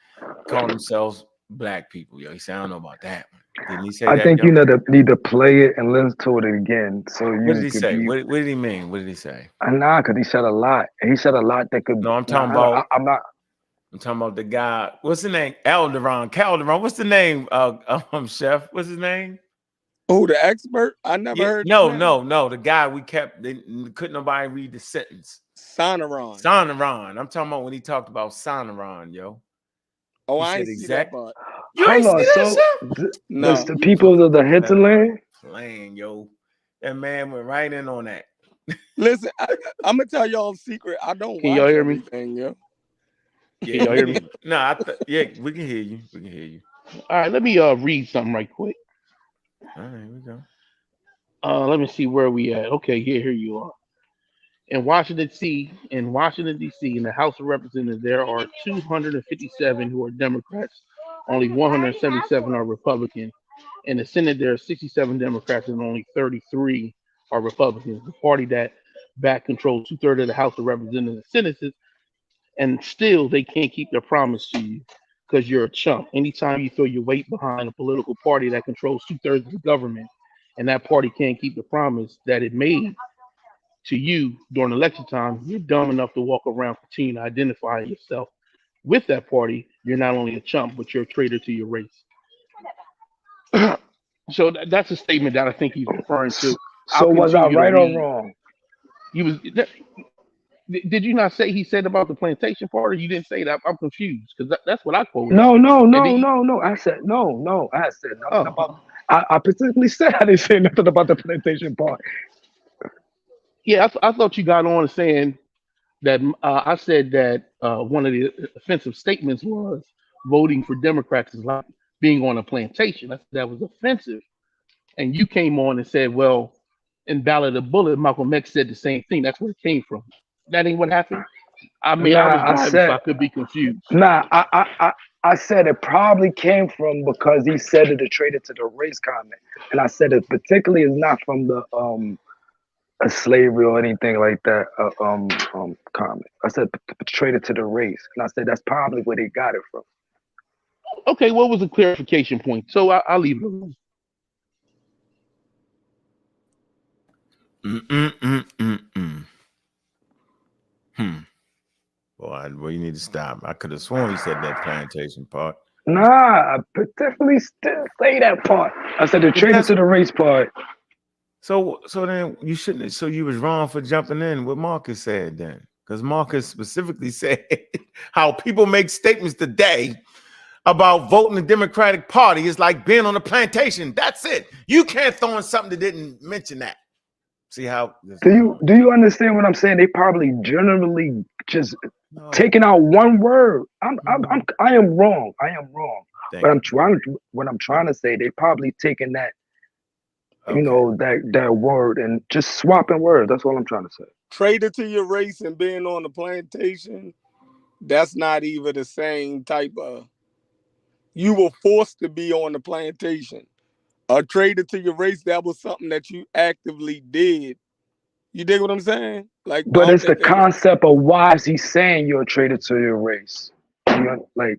call themselves black people? Yo, he said I don't know about that. Didn't he say that? I think you need to play it and listen to it again. So you. What did he say? What did he mean? What did he say? Nah, because he said a lot. He said a lot that could. No, I'm talking about. I'm not. I'm talking about the guy. What's the name? Calderon. What's the name? Chef. What's his name? Oh, the expert? I never heard. No. The guy we kept. Couldn't nobody read the sentence. Sonoron. I'm talking about when he talked about Sonoron, yo. Oh, I ain't see that part. You ain't see that, Chef? No. The people of the hinterland playing, yo. That man went right in on that. Listen, I'm gonna tell y'all a secret. I don't Can watch y'all hear everything, me? yo. Yeah, y'all hear me? No, yeah, we can hear you. We can hear you. All right, let me read something right quick. All right, here we go. Let me see where we at. Okay, here you are. In Washington, D.C., in the House of Representatives, there are 257 who are Democrats. Only 177 are Republican. In the Senate, there are 67 Democrats and only 33 are Republicans. The party that back controls 2/3 of the House of Representatives and Senators, and still they can't keep their promise to you because you're a chump. Anytime you throw your weight behind a political party that controls 2/3 of the government, and that party can't keep the promise that it made to you during election time, you're dumb enough to walk around continuing to identify yourself with that party. You're not only a chump, but you're a traitor to your race. So that's a statement that I think he's referring to. So was I right or wrong? He was. Did you not say he said about the plantation part, or you didn't say that? I'm confused because that's what I quoted. No. I said no. I said nothing about. I specifically said I didn't say nothing about the plantation part. Yeah, I thought you got on saying that I said that one of the offensive statements was voting for Democrats is like being on a plantation. That was offensive. And you came on and said, well, in Ballad of Bullet, Malcolm X said the same thing. That's where it came from. That ain't what happened. I mean, I was driving, so I could be confused. I said it probably came from because he said it attributed to the race comment. And I said it particularly is not from a slavery or anything like that comment. I said traitor to the race, and I said that's probably where they got it from. Okay, what was the clarification point? So I'll leave it alone. Boy, well, you need to stop. I could have sworn you said that plantation part. Nah, I definitely still say that part. I said the traitor to the race part. So then you shouldn't. So you was wrong for jumping in what Marcus said then, because Marcus specifically said how people make statements today about voting the Democratic Party is like being on a plantation. That's it. You can't throw in something that didn't mention that. See how? Do you understand what I'm saying? They probably generally just taking out one word. I am wrong. I am wrong. But what I'm trying to say, they probably taking that, you know, that word and just swapping words. That's all I'm trying to say. Traitor to your race and being on the plantation, that's not even the same type of. You were forced to be on the plantation. A traitor to your race, that was something that you actively did. You dig what I'm saying? Like, but it's the concept of why is he saying you're a traitor to your race? Like,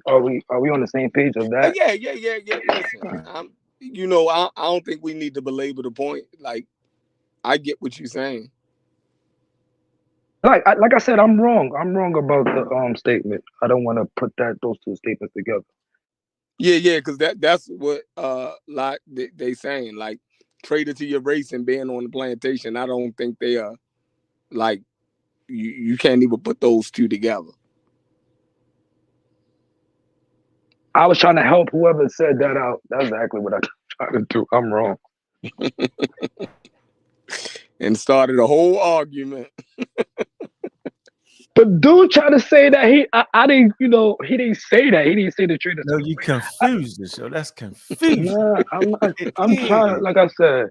are we on the same page of that? Yeah. Listen, you know, I don't think we need to belabor the point. Like, I get what you're saying. Like I said, I'm wrong. I'm wrong about the statement. I don't want to put those two statements together. Yeah, because that's what like they saying, like traitor to your race and being on the plantation. I don't think they are like you can't even put those two together. I was trying to help whoever said that out. That's exactly what I'm trying to do. I'm wrong. And started a whole argument. But dude tried to say that I didn't, you know, he didn't say that. He didn't say the traitor. No, you confused the show. That's confusing. Nah, I'm not. I'm trying. Like I said,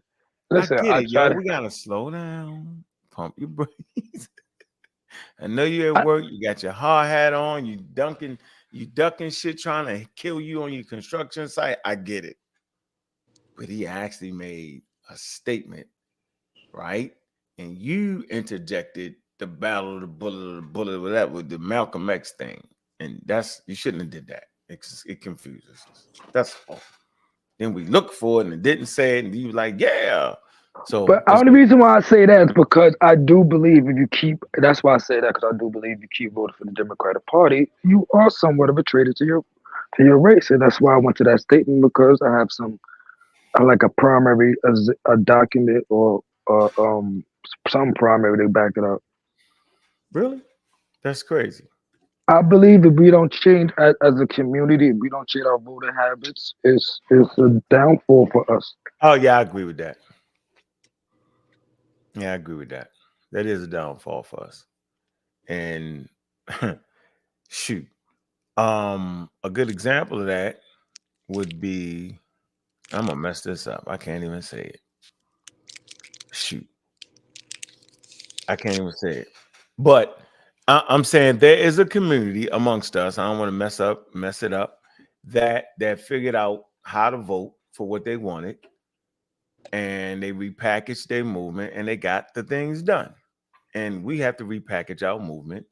listen. We gotta slow down, pump your brakes. I know you're at work. You got your hard hat on. You ducking shit, trying to kill you on your construction site. I get it, but he actually made a statement, right? And you interjected the battle of the bullet, whatever, with the Malcolm X thing, and you shouldn't have did that. It confuses us. That's all. Then we look for it and it didn't say it, and you was like, yeah. So, but the only reason why I say that is because I do believe if you keep. That's why I say that, because I do believe you keep voting for the Democratic Party, you are somewhat of a traitor to your race, and that's why I went to that statement, because I have like a primary, a document or some primary to back it up. Really? That's crazy. I believe if we don't change as a community, if we don't change our voting habits, it's a downfall for us. Oh yeah, I agree with that. Yeah, I agree with that. That is a downfall for us. And shoot, a good example of that would be, I'm gonna mess this up. I can't even say it. Shoot, I can't even say it. But I'm saying there is a community amongst us. I don't want to mess it up. That figured out how to vote for what they wanted, and they repackaged their movement, and they got the things done. And we have to repackage our movement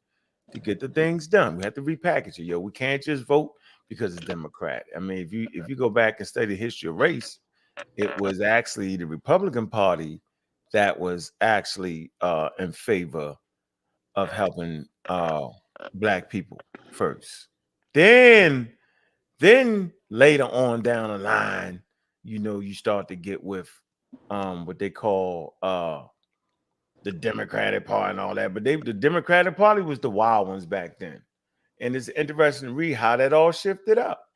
to get the things done. We have to repackage it. We can't just vote because it's Democrat. I mean, if you go back and study the history of race, it was actually the Republican Party that was actually in favor of helping Black people first. Then later on down the line, you start to get with what they call the Democratic Party and all that. But the Democratic Party was the wild ones back then. And it's interesting to read how that all shifted up.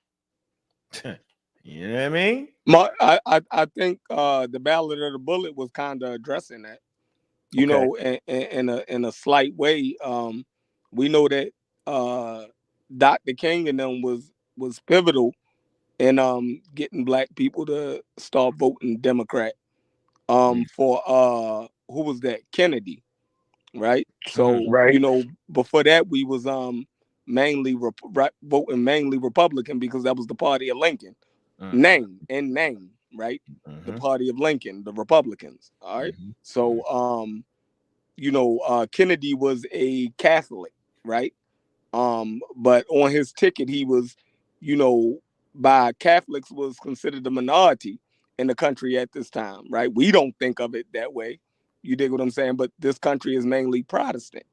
You know what I mean? I think the Ballad of the Bullet was kind of addressing that. You know, in a slight way. We know that Dr. King and them was pivotal in getting Black people to start voting Democrat. For who was that? Kennedy, right? So you know, before that we was mainly voting mainly Republican because that was the party of Lincoln. Name, right? The party of Lincoln, the Republicans. All right. So, Kennedy was a Catholic, right? But on his ticket, he was, by Catholics was considered a minority in the country at this time, right? We don't think of it that way. You dig what I'm saying? But this country is mainly Protestant.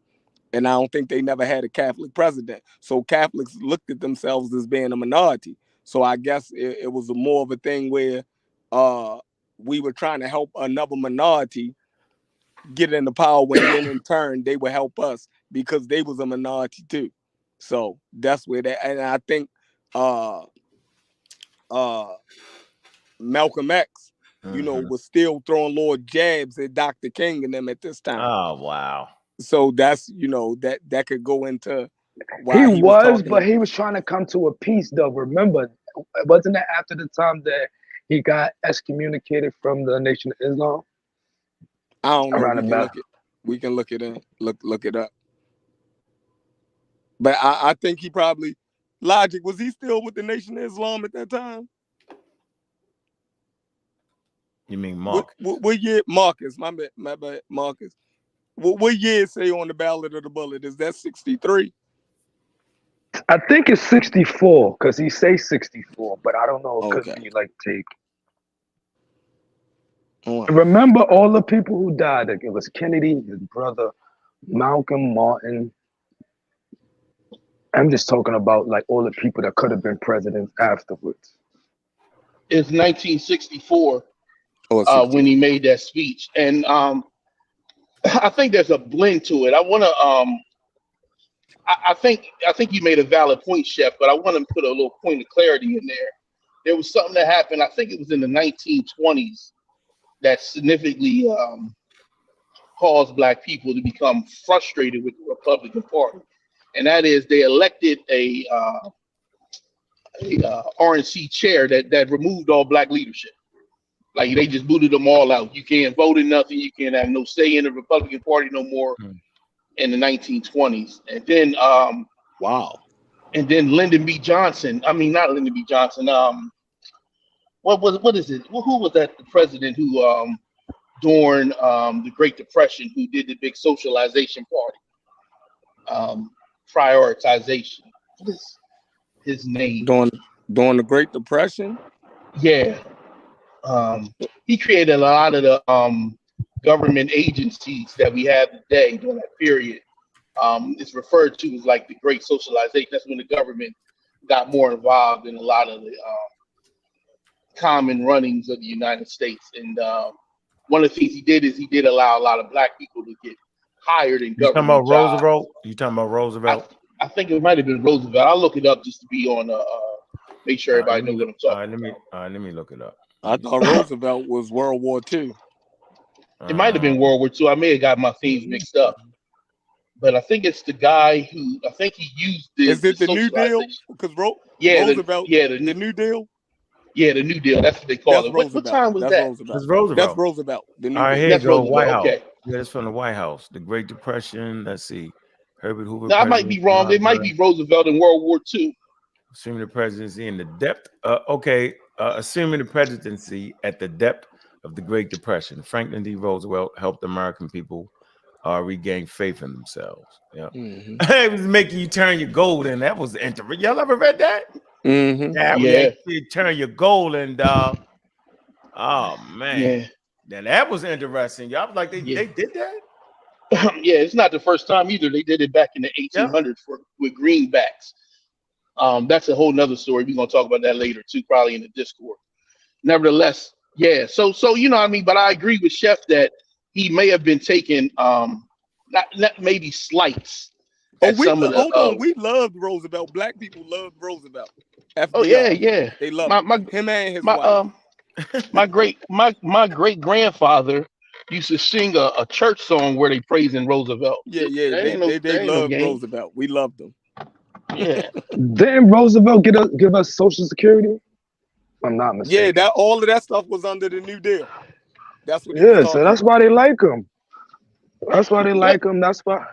And I don't think they never had a Catholic president. So Catholics looked at themselves as being a minority. So I guess it was more of a thing where we were trying to help another minority get into power, when then in turn they would help us because they was a minority too. So that's where that, and I think Malcolm X, was still throwing Lord jabs at Dr. King and them at this time. Oh wow. So that's that could go into He why was, but he was trying to come to a peace though. Remember, wasn't that after the time that he got excommunicated from the Nation of Islam? I don't know. Around We can look it up. But I think he probably, Logic, was he still with the Nation of Islam at that time? You mean Marcus? What year? Marcus, my bad, Marcus. What year say on the Ballad of the Bullet? Is that 63? I think it's 64 because he say 64, but I don't know because he like take. Remember all the people who died. Like, it was Kennedy, his brother, Malcolm, Martin. I'm just talking about like all the people that could have been presidents afterwards. It's 1964 when he made that speech, and I think there's a blend to it. I want to I think you made a valid point, Chef, but I want to put a little point of clarity in there. There was something that happened, I think it was in the 1920s, that significantly caused Black people to become frustrated with the Republican Party. And that is they elected a RNC chair that removed all Black leadership. Like they just booted them all out. You can't vote in nothing. You can't have no say in the Republican Party no more. In the 1920s, and then and then Lyndon B. Johnson. I mean, not Lyndon B. Johnson. What is it? Who was that? The president who during the Great Depression, who did the big socialization party, prioritization. What is his name? During the Great Depression. Yeah, he created a lot of the government agencies that we have today during that period. It's referred to as like the Great Socialization. That's when the government got more involved in a lot of the common runnings of the United States. And one of the things he did is he did allow a lot of Black people to get hired in government jobs. You talking about Roosevelt? I think it might have been Roosevelt. I'll look it up just to be on make sure everybody knows what I'm talking about. Let me look it up. I thought Roosevelt was World War II. It might have been World War II. I may have got my themes mixed up, but I think it's the guy who I think he used this. Is it the New Deal? Because Roosevelt, the New Deal. Yeah, the New Deal. That's what they call it. What time was that? That's Roosevelt. That's Roosevelt. The New All right, Deal. here you go. White House. Okay. Yeah, that's from the White House. The Great Depression. Let's see. Herbert Hoover. No, I might be wrong. It might be Roosevelt in World War II. Assuming the presidency in the depth. Assuming the presidency at the depth of the Great Depression, Franklin D. Roosevelt helped American people regain faith in themselves. Yeah, It was making you turn your gold, and that was interesting. Y'all ever read that? You turn your gold, and oh man, now that was interesting. Y'all like they did that? Yeah, it's not the first time either. They did it back in the 1800s with greenbacks. That's a whole nother story. We're gonna talk about that later too, probably in the Discourse. Nevertheless. Yeah, so you know what I mean, but I agree with Chef that he may have been taking not maybe slights. We loved Roosevelt. Black people loved Roosevelt. FDR. Oh yeah. They loved him and his wife. My great grandfather used to sing a church song where they praising Roosevelt. They loved Roosevelt. We loved them. Yeah. Didn't Roosevelt give us Social Security? I'm not mistaken. Yeah, all of that stuff was under the New Deal. That's what. So that's why they like him. That's why they like him. That's why.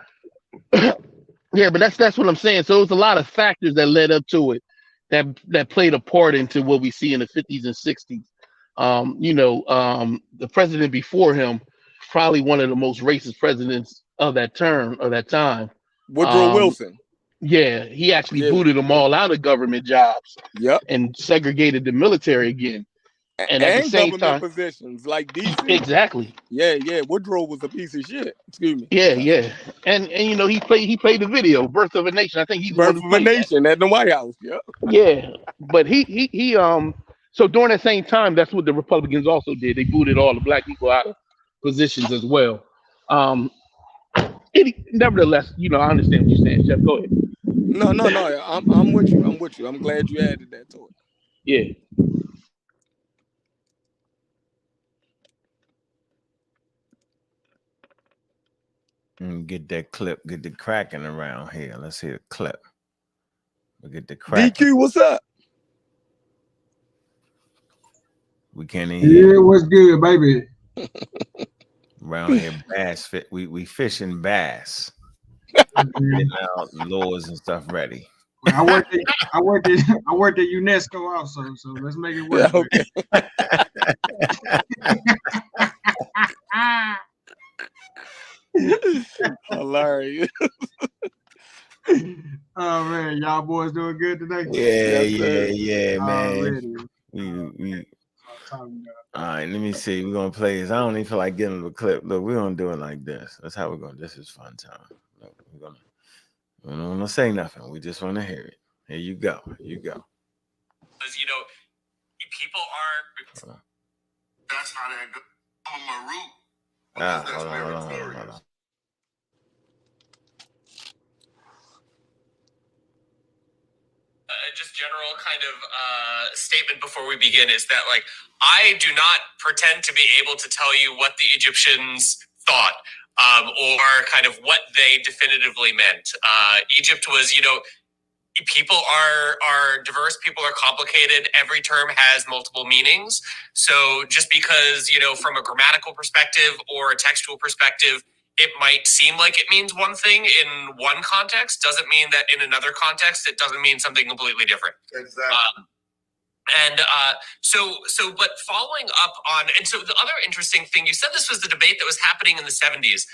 Yeah, but that's what I'm saying. So it's a lot of factors that led up to it that played a part into what we see in the 50s and 60s The president before him, probably one of the most racist presidents of that time. Woodrow Wilson. Yeah, he actually Yeah. booted them all out of government jobs. Yep. And segregated the military again. And at the same government time, positions like DC. Exactly. Yeah. Woodrow was a piece of shit. Excuse me. Yeah. And he played the video, Birth of a Nation. I think he's the one Birth who of a played that. Nation at the White House. Yep. Yeah. But he so during that same time, that's what the Republicans also did. They booted all the black people out of positions as well. Nevertheless, I understand what you're saying, Chef. Go ahead. No. I'm with you. I'm glad you added that to it. Yeah. Get that clip, get the cracking around here. Let's hear the clip. We'll get the crack. DQ, what's up? We can't even hear. Yeah, what's good, baby? Around here, bass fit. We fishing bass. Getting out lures and stuff ready. I worked at UNESCO also, so let's make it work. Yeah, okay. Hilarious. Oh man, y'all boys doing good today? Yeah, man. All right, let me see. We're gonna play this. I don't even feel like getting the clip. Look, we're gonna do it like this. That's how we're gonna. This is fun time. Look, we don't want to say nothing. We just want to hear it. Here you go. Because people are. That's how that goes. I'm a root. Hold on. Just general kind of statement before we begin is that, like, I do not pretend to be able to tell you what the Egyptians thought or kind of what they definitively meant. Egypt was, people are diverse, people are complicated, every term has multiple meanings. So just because, from a grammatical perspective or a textual perspective, it might seem like it means one thing in one context, doesn't mean that in another context, it doesn't mean something completely different. Exactly. But following up on, and so the other interesting thing, you said this was the debate that was happening in the 70s.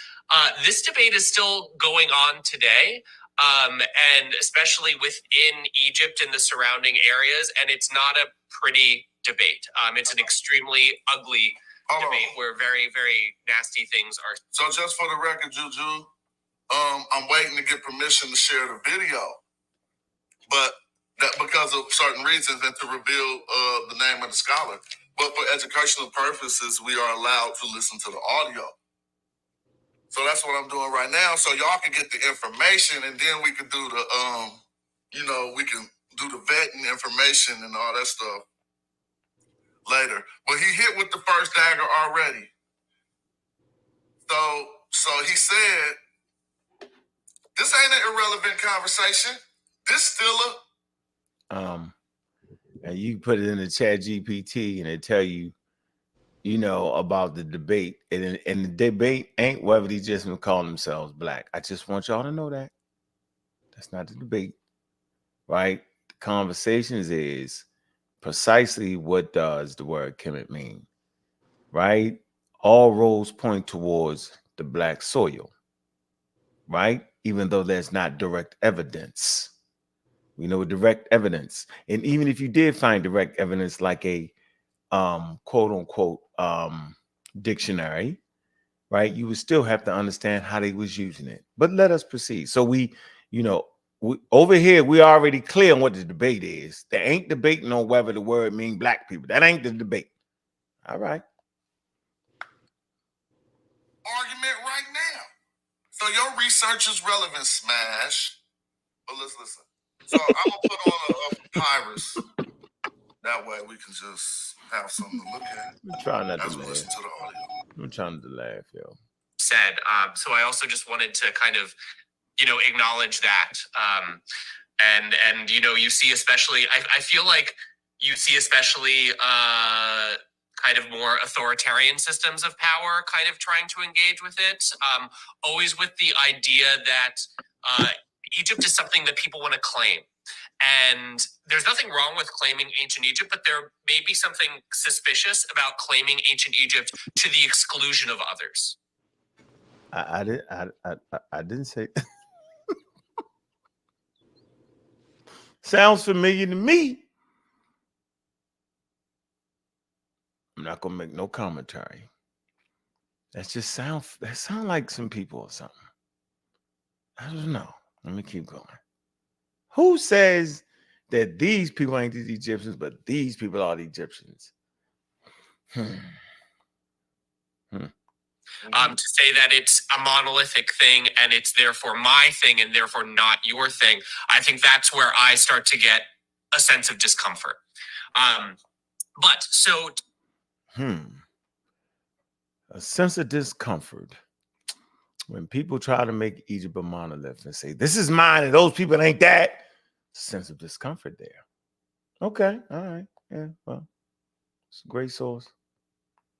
This debate is still going on today, and especially within Egypt and the surrounding areas, and it's not a pretty debate. It's an extremely ugly debate where very, very nasty things are. So just for the record, Juju, I'm waiting to get permission to share the video, but that because of certain reasons and to reveal the name of the scholar. But for educational purposes, we are allowed to listen to the audio. So that's what I'm doing right now. So y'all can get the information, and then we can do the, we can do the vetting information and all that stuff later. But he hit with the first dagger already. So he said, this ain't an irrelevant conversation. This still and you put it in the chat GPT and it tell you, about the debate. And the debate ain't whether these gentlemen call themselves black. I just want y'all to know that. That's not the debate, right? The conversations is precisely what does the word Kemet mean, right? All roads point towards the black soil, right? Even though there's not direct evidence. We know direct evidence. And even if you did find direct evidence like a quote unquote dictionary, right? You would still have to understand how they was using it. But let us proceed. So we over here, we already clear on what the debate is. There ain't debating on whether the word mean black people. That ain't the debate. All right. argument right now. So your research is relevant, Smash. But let's listen. So I'm gonna put on a papyrus. That way we can just have something to look at. I'm trying not as to we laugh. listen to the audio. I'm trying to laugh, yo. Said. So I also just wanted to kind of, acknowledge that. And you see especially, I feel like you see especially kind of more authoritarian systems of power kind of trying to engage with it. Always with the idea that Egypt is something that people want to claim. And there's nothing wrong with claiming ancient Egypt, but there may be something suspicious about claiming ancient Egypt to the exclusion of others. I didn't say. Sounds familiar to me. I'm not gonna make no commentary. That sound like some people or something. I don't know. Let me keep going. Who says that these people ain't the Egyptians, but these people are the Egyptians? To say that it's a monolithic thing and it's therefore my thing and therefore not your thing, I think that's where I start to get a sense of discomfort. A sense of discomfort when people try to make Egypt a monolith and say, this is mine and those people ain't that. Sense of discomfort there. Okay, all right. Yeah, well, it's a great source.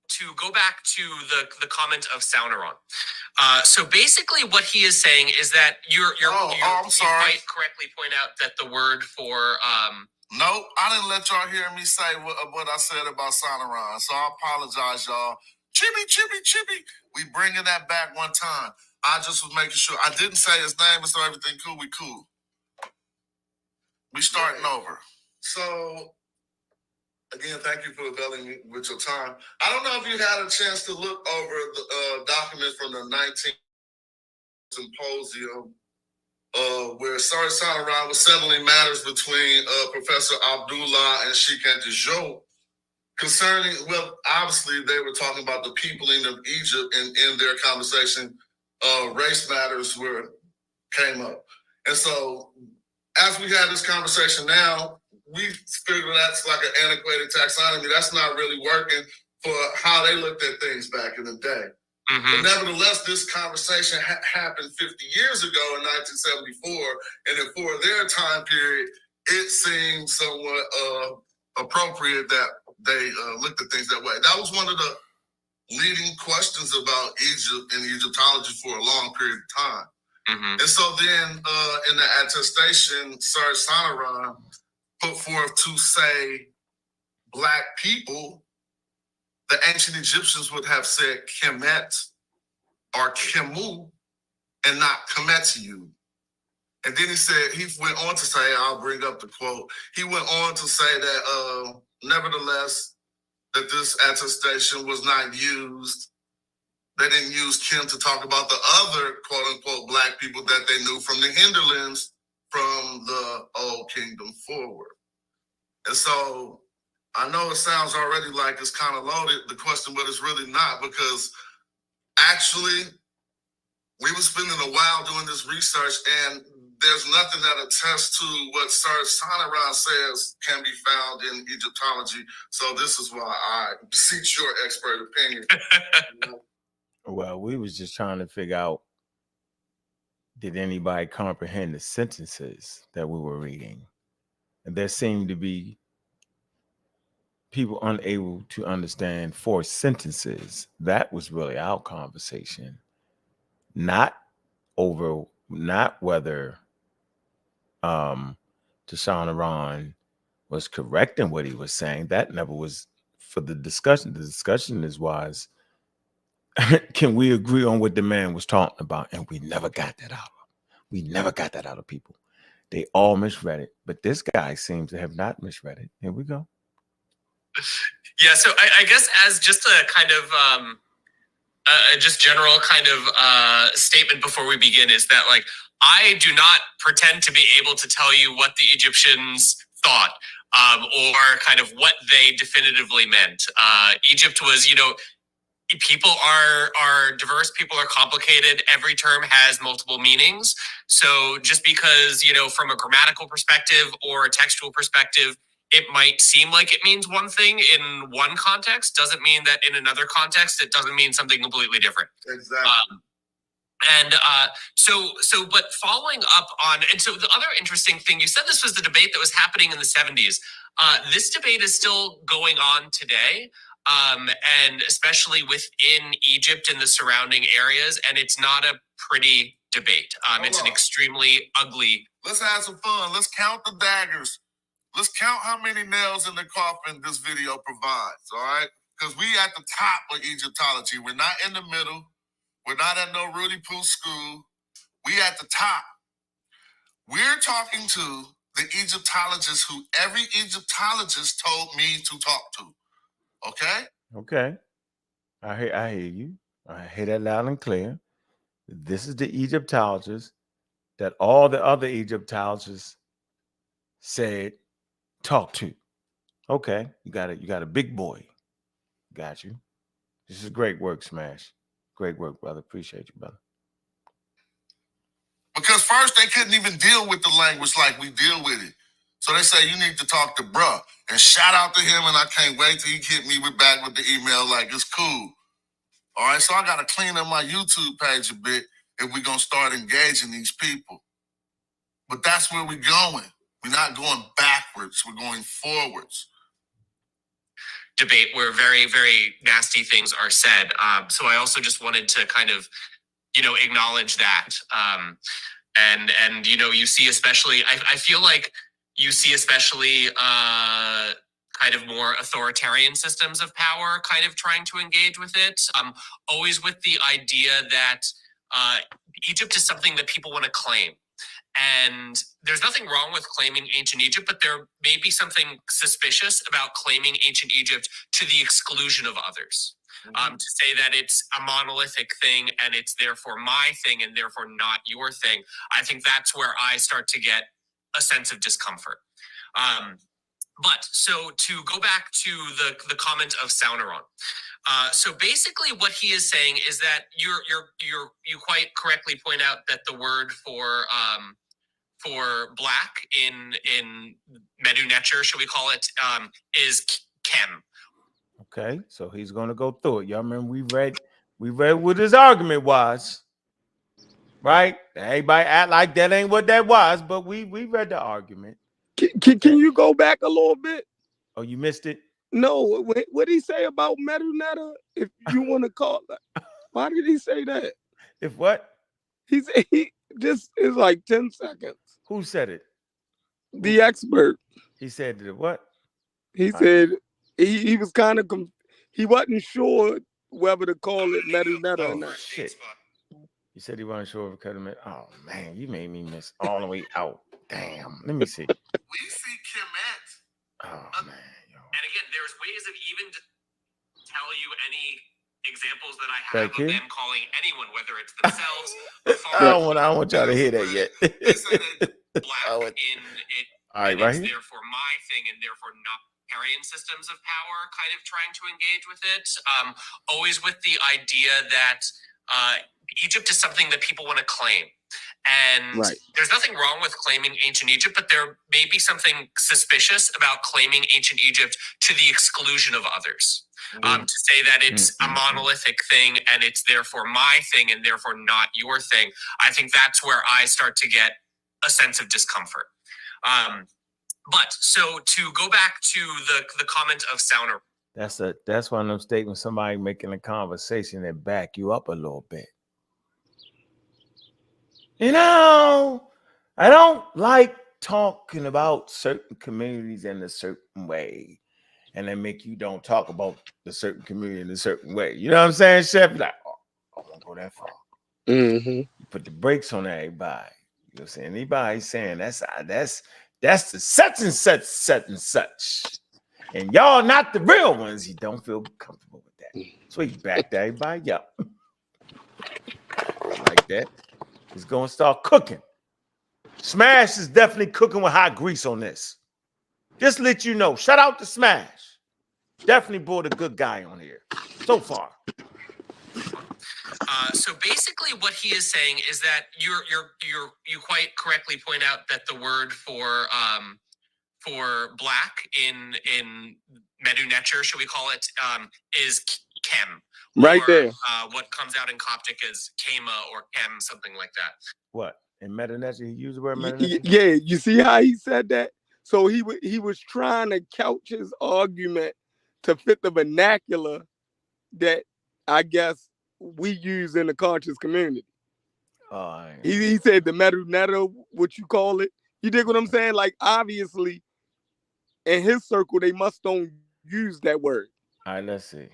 To go back to the comment of Sauneron. So basically what he is saying is that I'm sorry. You might correctly point out that the word for... Nope, I didn't let y'all hear me say what I said about Sauneron, so I apologize, y'all. Chippy. We bringing that back one time. I just was making sure. I didn't say his name, so everything cool, we cool. We starting over. So... Again, thank you for availing me with your time. I don't know if you had a chance to look over the document from the 19th symposium where Sir Sauneron was settling matters between Professor Abdullah and Sheikh Anta concerning, well, obviously they were talking about the peopling of Egypt, and in their conversation, race matters came up. And so as we had this conversation now, we figured that's like an antiquated taxonomy. That's not really working for how they looked at things back in the day. But nevertheless, this conversation happened 50 years ago in 1974, and then for their time period, it seemed somewhat appropriate that they looked at things that way. That was one of the leading questions about Egypt and Egyptology for a long period of time. And so then in the attestation, Sir Sauneron put forth to say Black people, the ancient Egyptians would have said Kemet or Kemu and not Kemetiu. And then he went on to say, I'll bring up the quote, he went on to say that nevertheless, that this attestation was not used. They didn't use Kim to talk about the other quote unquote Black people that they knew from the hinterlands from the Old Kingdom forward. And so I know it sounds already like it's kind of loaded, the question, but it's really not, because actually we were spending a while doing this research and there's nothing that attests to what Sir Sauneron says can be found in Egyptology. So this is why I beseech your expert opinion. Well, we was just trying to figure out, did anybody comprehend the sentences that we were reading? And there seemed to be people unable to understand 4 sentences. That was really our conversation. Not whether Sauneron was correct in what he was saying. That never was for the discussion. The discussion was can we agree on what the man was talking about? And we never got that out. We never got that out of people. They all misread it, but this guy seems to have not misread it. Here we go. Yeah, so I guess as just a kind of just general kind of statement before we begin is that, like, I do not pretend to be able to tell you what the Egyptians thought or kind of what they definitively meant. Egypt was, people are diverse, people are complicated. Every term has multiple meanings. So just because, from a grammatical perspective or a textual perspective, it might seem like it means one thing in one context, doesn't mean that in another context, it doesn't mean something completely different. Exactly. But following up on, and so the other interesting thing, you said this was the debate that was happening in the 70s. This debate is still going on today. and especially within Egypt and the surrounding areas. And it's not a pretty debate. It's an extremely ugly. Let's have some fun. Let's count the daggers. Let's count how many nails in the coffin this video provides, all right? Because we at the top of Egyptology. We're not in the middle. We're not at no Rudy Poo school. We at the top. We're talking to the Egyptologist who every Egyptologist told me to talk to. Okay? Okay. I hear you. I hear that loud and clear. This is the Egyptologist that all the other Egyptologists said talk to. Okay, you got it. You got a big boy. Got you. This is great work, Smash. Great work, brother. Appreciate you, brother. Because first they couldn't even deal with the language like we deal with it. So they say you need to talk to bruh. And shout out to him, and I can't wait till he hit me back with the email like it's cool. All right, so I got to clean up my YouTube page a bit if we're going to start engaging these people. But that's where we're going. We're not going backwards. We're going forwards. Debate where very, very nasty things are said. So I also just wanted to kind of, acknowledge that. And you see especially, I feel like you see especially kind of more authoritarian systems of power kind of trying to engage with it. Always with the idea that Egypt is something that people want to claim. And there's nothing wrong with claiming ancient Egypt, but there may be something suspicious about claiming ancient Egypt to the exclusion of others. To say that it's a monolithic thing and it's therefore my thing and therefore not your thing, I think that's where I start to get a sense of discomfort. But so to go back to the comment of Sauneron. So basically what he is saying is that you quite correctly point out that the word for black in Medu Necher, shall we call it, is kem. Okay, so he's going to go through it. Y'all remember we read what his argument was, right? Everybody act like that ain't what that was, but we read the argument. Can you go back a little bit? Oh, you missed it? No, what did he say about Medu Necher? If you want to call that, why did he say that? If what? He just is like 10 seconds. Who said it? The expert. He said that what? He said he was kind of he wasn't sure whether to call it Medu Necher or not. Shit. He said he wasn't sure if it could have meant. Oh man, you made me miss all the way out. Damn. Let me see. We see Kemet. Oh man. And again, there's ways of even to tell you any examples that I have of them calling anyone, whether it's themselves. I don't want y'all to hear that yet. Black in it. All right, right here. Therefore, my thing, and therefore not Aryan systems of power, kind of trying to engage with it. Always with the idea that Egypt is something that people want to claim. And there's nothing wrong with claiming ancient Egypt, but there may be something suspicious about claiming ancient Egypt to the exclusion of others. To say that it's a monolithic thing and it's therefore my thing and therefore not your thing, I think that's where I start to get a sense of discomfort. But so to go back to the comment of Sauner. That's one of those statements somebody making a conversation that back you up a little bit. I don't like talking about certain communities in a certain way, and then make you don't talk about the certain community in a certain way. You know what I'm saying, Chef? Like, I won't go that far. You put the brakes on everybody. You know what I'm saying? Anybody saying that's the such and such, and y'all not the real ones, you don't feel comfortable with that. So he backed everybody up. Like that. He's gonna start cooking. Smash is definitely cooking with hot grease on this. Just let you know. Shout out to Smash. Definitely brought a good guy on here so far. So basically, what he is saying is that you quite correctly point out that the word for black in Medu Necher, should we call it, is kem. Right there. What comes out in Coptic is kema or kem, something like that. What? In Medu Necher, he used the word Medu Necher? Yeah, you see how he said that? So he was trying to couch his argument to fit the vernacular that I guess we use in the conscious community. He said the metal, what you call it. You dig what I'm saying? Like, obviously, in his circle, they must don't use that word. All right, let's see.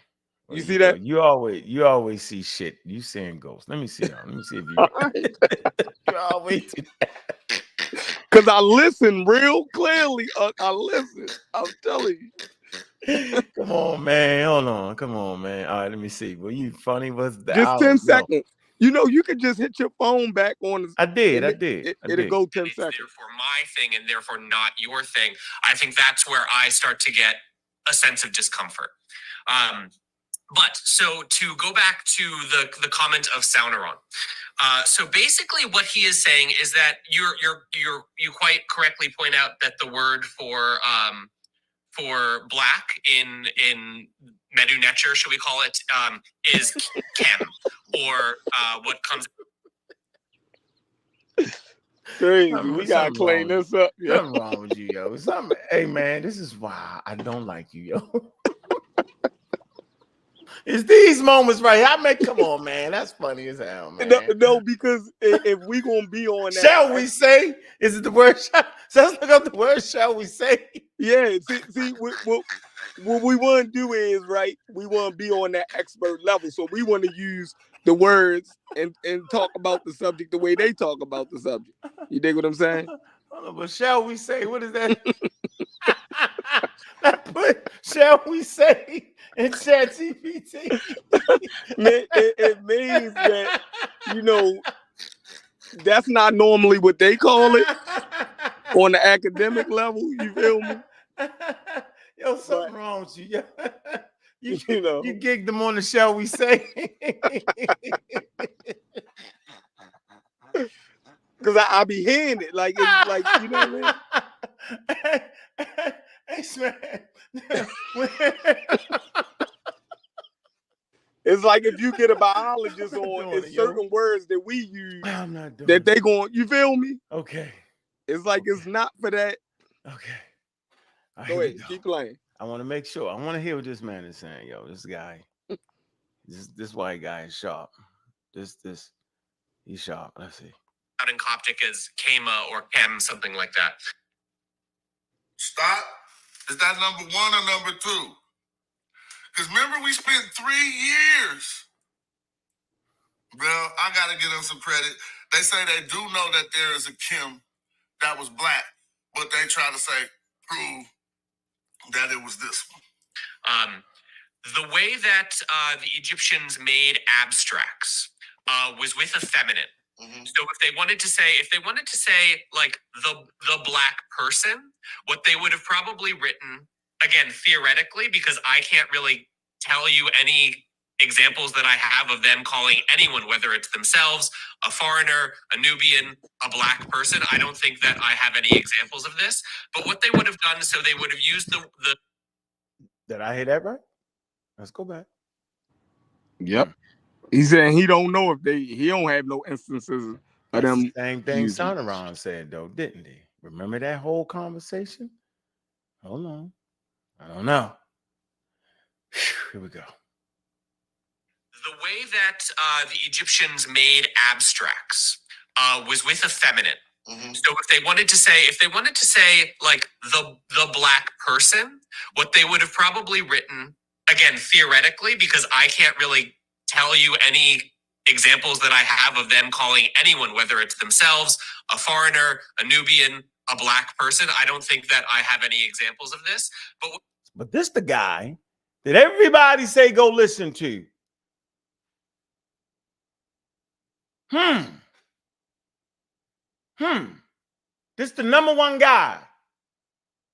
You see that? You always see shit. You seeing ghosts. Let me see. Let me see if you. You always do that. Because I listen real clearly. I listen. I'm telling you. Come on, man. Hold on. Come on, man. All right, let me see. Were you funny? Was that just 10 seconds? You know, you could just hit your phone back on. I did. It'll go 10 seconds. Therefore, my thing and therefore not your thing. I think that's where I start to get a sense of discomfort. But so to go back to the comment of Sauneron. So basically, what he is saying is that you quite correctly point out that the word for black in Medu Necher, should we call it, is kem, or what comes. Crazy. We gotta clean this up. Yo. Something wrong with you, yo. Hey, man, this is why I don't like you, yo. It's these moments right here. Come on, man. That's funny as hell, man. No, because if we gonna be on that, shall we say? Is it the word? Let's look up the word. Shall we say? Yeah. See, what we want to do is right. We want to be on that expert level, so we want to use the words and talk about the subject the way they talk about the subject. You dig what I'm saying? But shall we say? What is that? Shall we say in ChatGPT? It means that, you know, that's not normally what they call it on the academic level. You feel me? Yo, something wrong with you. You know, you gigged them on the shall we say? Because I be hearing it like it's like, you know what I mean? It's like if you get a biologist on certain words that we use that they going, you feel me? Okay. It's like it's not for that. Okay. Right, go ahead, keep playing. I want to make sure. I want to hear what this man is saying, yo. This guy, this white guy is sharp. He's sharp. Let's see. Out in Coptic as Kema or Kem, something like that. Stop. Is that number one or number two? Because remember, we spent 3 years. Well, I got to give them some credit. They say they do know that there is a Kim that was black, but they try to say, prove that it was this one. The way that the Egyptians made abstracts was with a feminine. Mm-hmm. So if they wanted to say like the black person, what they would have probably written, again, theoretically, because I can't really tell you any examples that I have of them calling anyone, whether it's themselves, a foreigner, a Nubian, a black person. I don't think that I have any examples of this. But what they would have done, so they would have used the. Did I hear that right? Let's go back. Yep. He's saying he don't know if he don't have no instances of them. Same thing Sauneron said, though, didn't he? Remember that whole conversation? Hold on. I don't know. Here we go. The way that the Egyptians made abstracts was with a feminine. Mm-hmm. So if they wanted to say like the black person, what they would have probably written, again, theoretically, because I can't really tell you any examples that I have of them calling anyone, whether it's themselves, a foreigner, a Nubian, a black person. I don't think that I have any examples of this. But this the guy that everybody say go listen to. This the number one guy.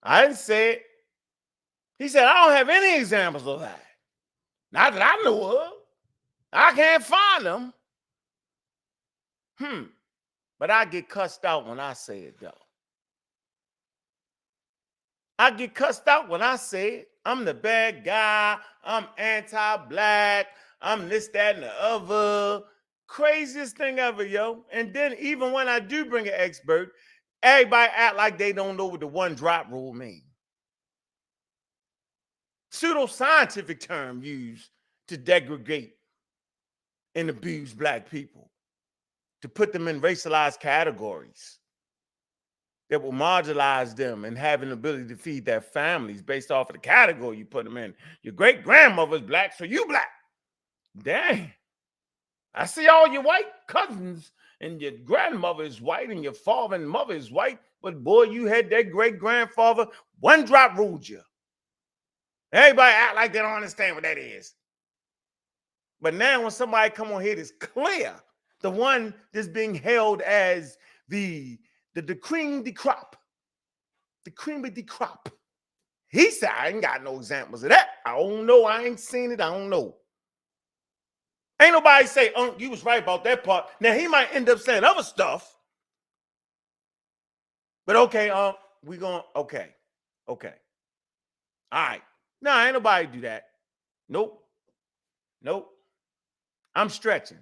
I didn't say it. He said, I don't have any examples of that. Not that I know of. I can't find them. But I get cussed out when I say it, though. I get cussed out when I say it. I'm the bad guy. I'm anti-black. I'm this, that, and the other. Craziest thing ever, yo. And then even when I do bring an expert, everybody act like they don't know what the one drop rule means. pseudoscientific term used to degrade and abuse black people, to put them in racialized categories that will marginalize them and have an ability to feed their families based off of the category you put them in. Your great grandmother's black, so you black. Dang. I see all your white cousins and your grandmother is white and your father and mother is white, but boy, you had that great grandfather, one drop ruled you. Everybody act like they don't understand what that is. But now when somebody come on here that's clear, the one that's being held as the cream de crop, the cream of the crop. He said, I ain't got no examples of that. I don't know. I ain't seen it. I don't know. Ain't nobody say, you was right about that part. Now, he might end up saying other stuff. But okay, we going, okay. All right. No, ain't nobody do that. Nope. I'm stretching.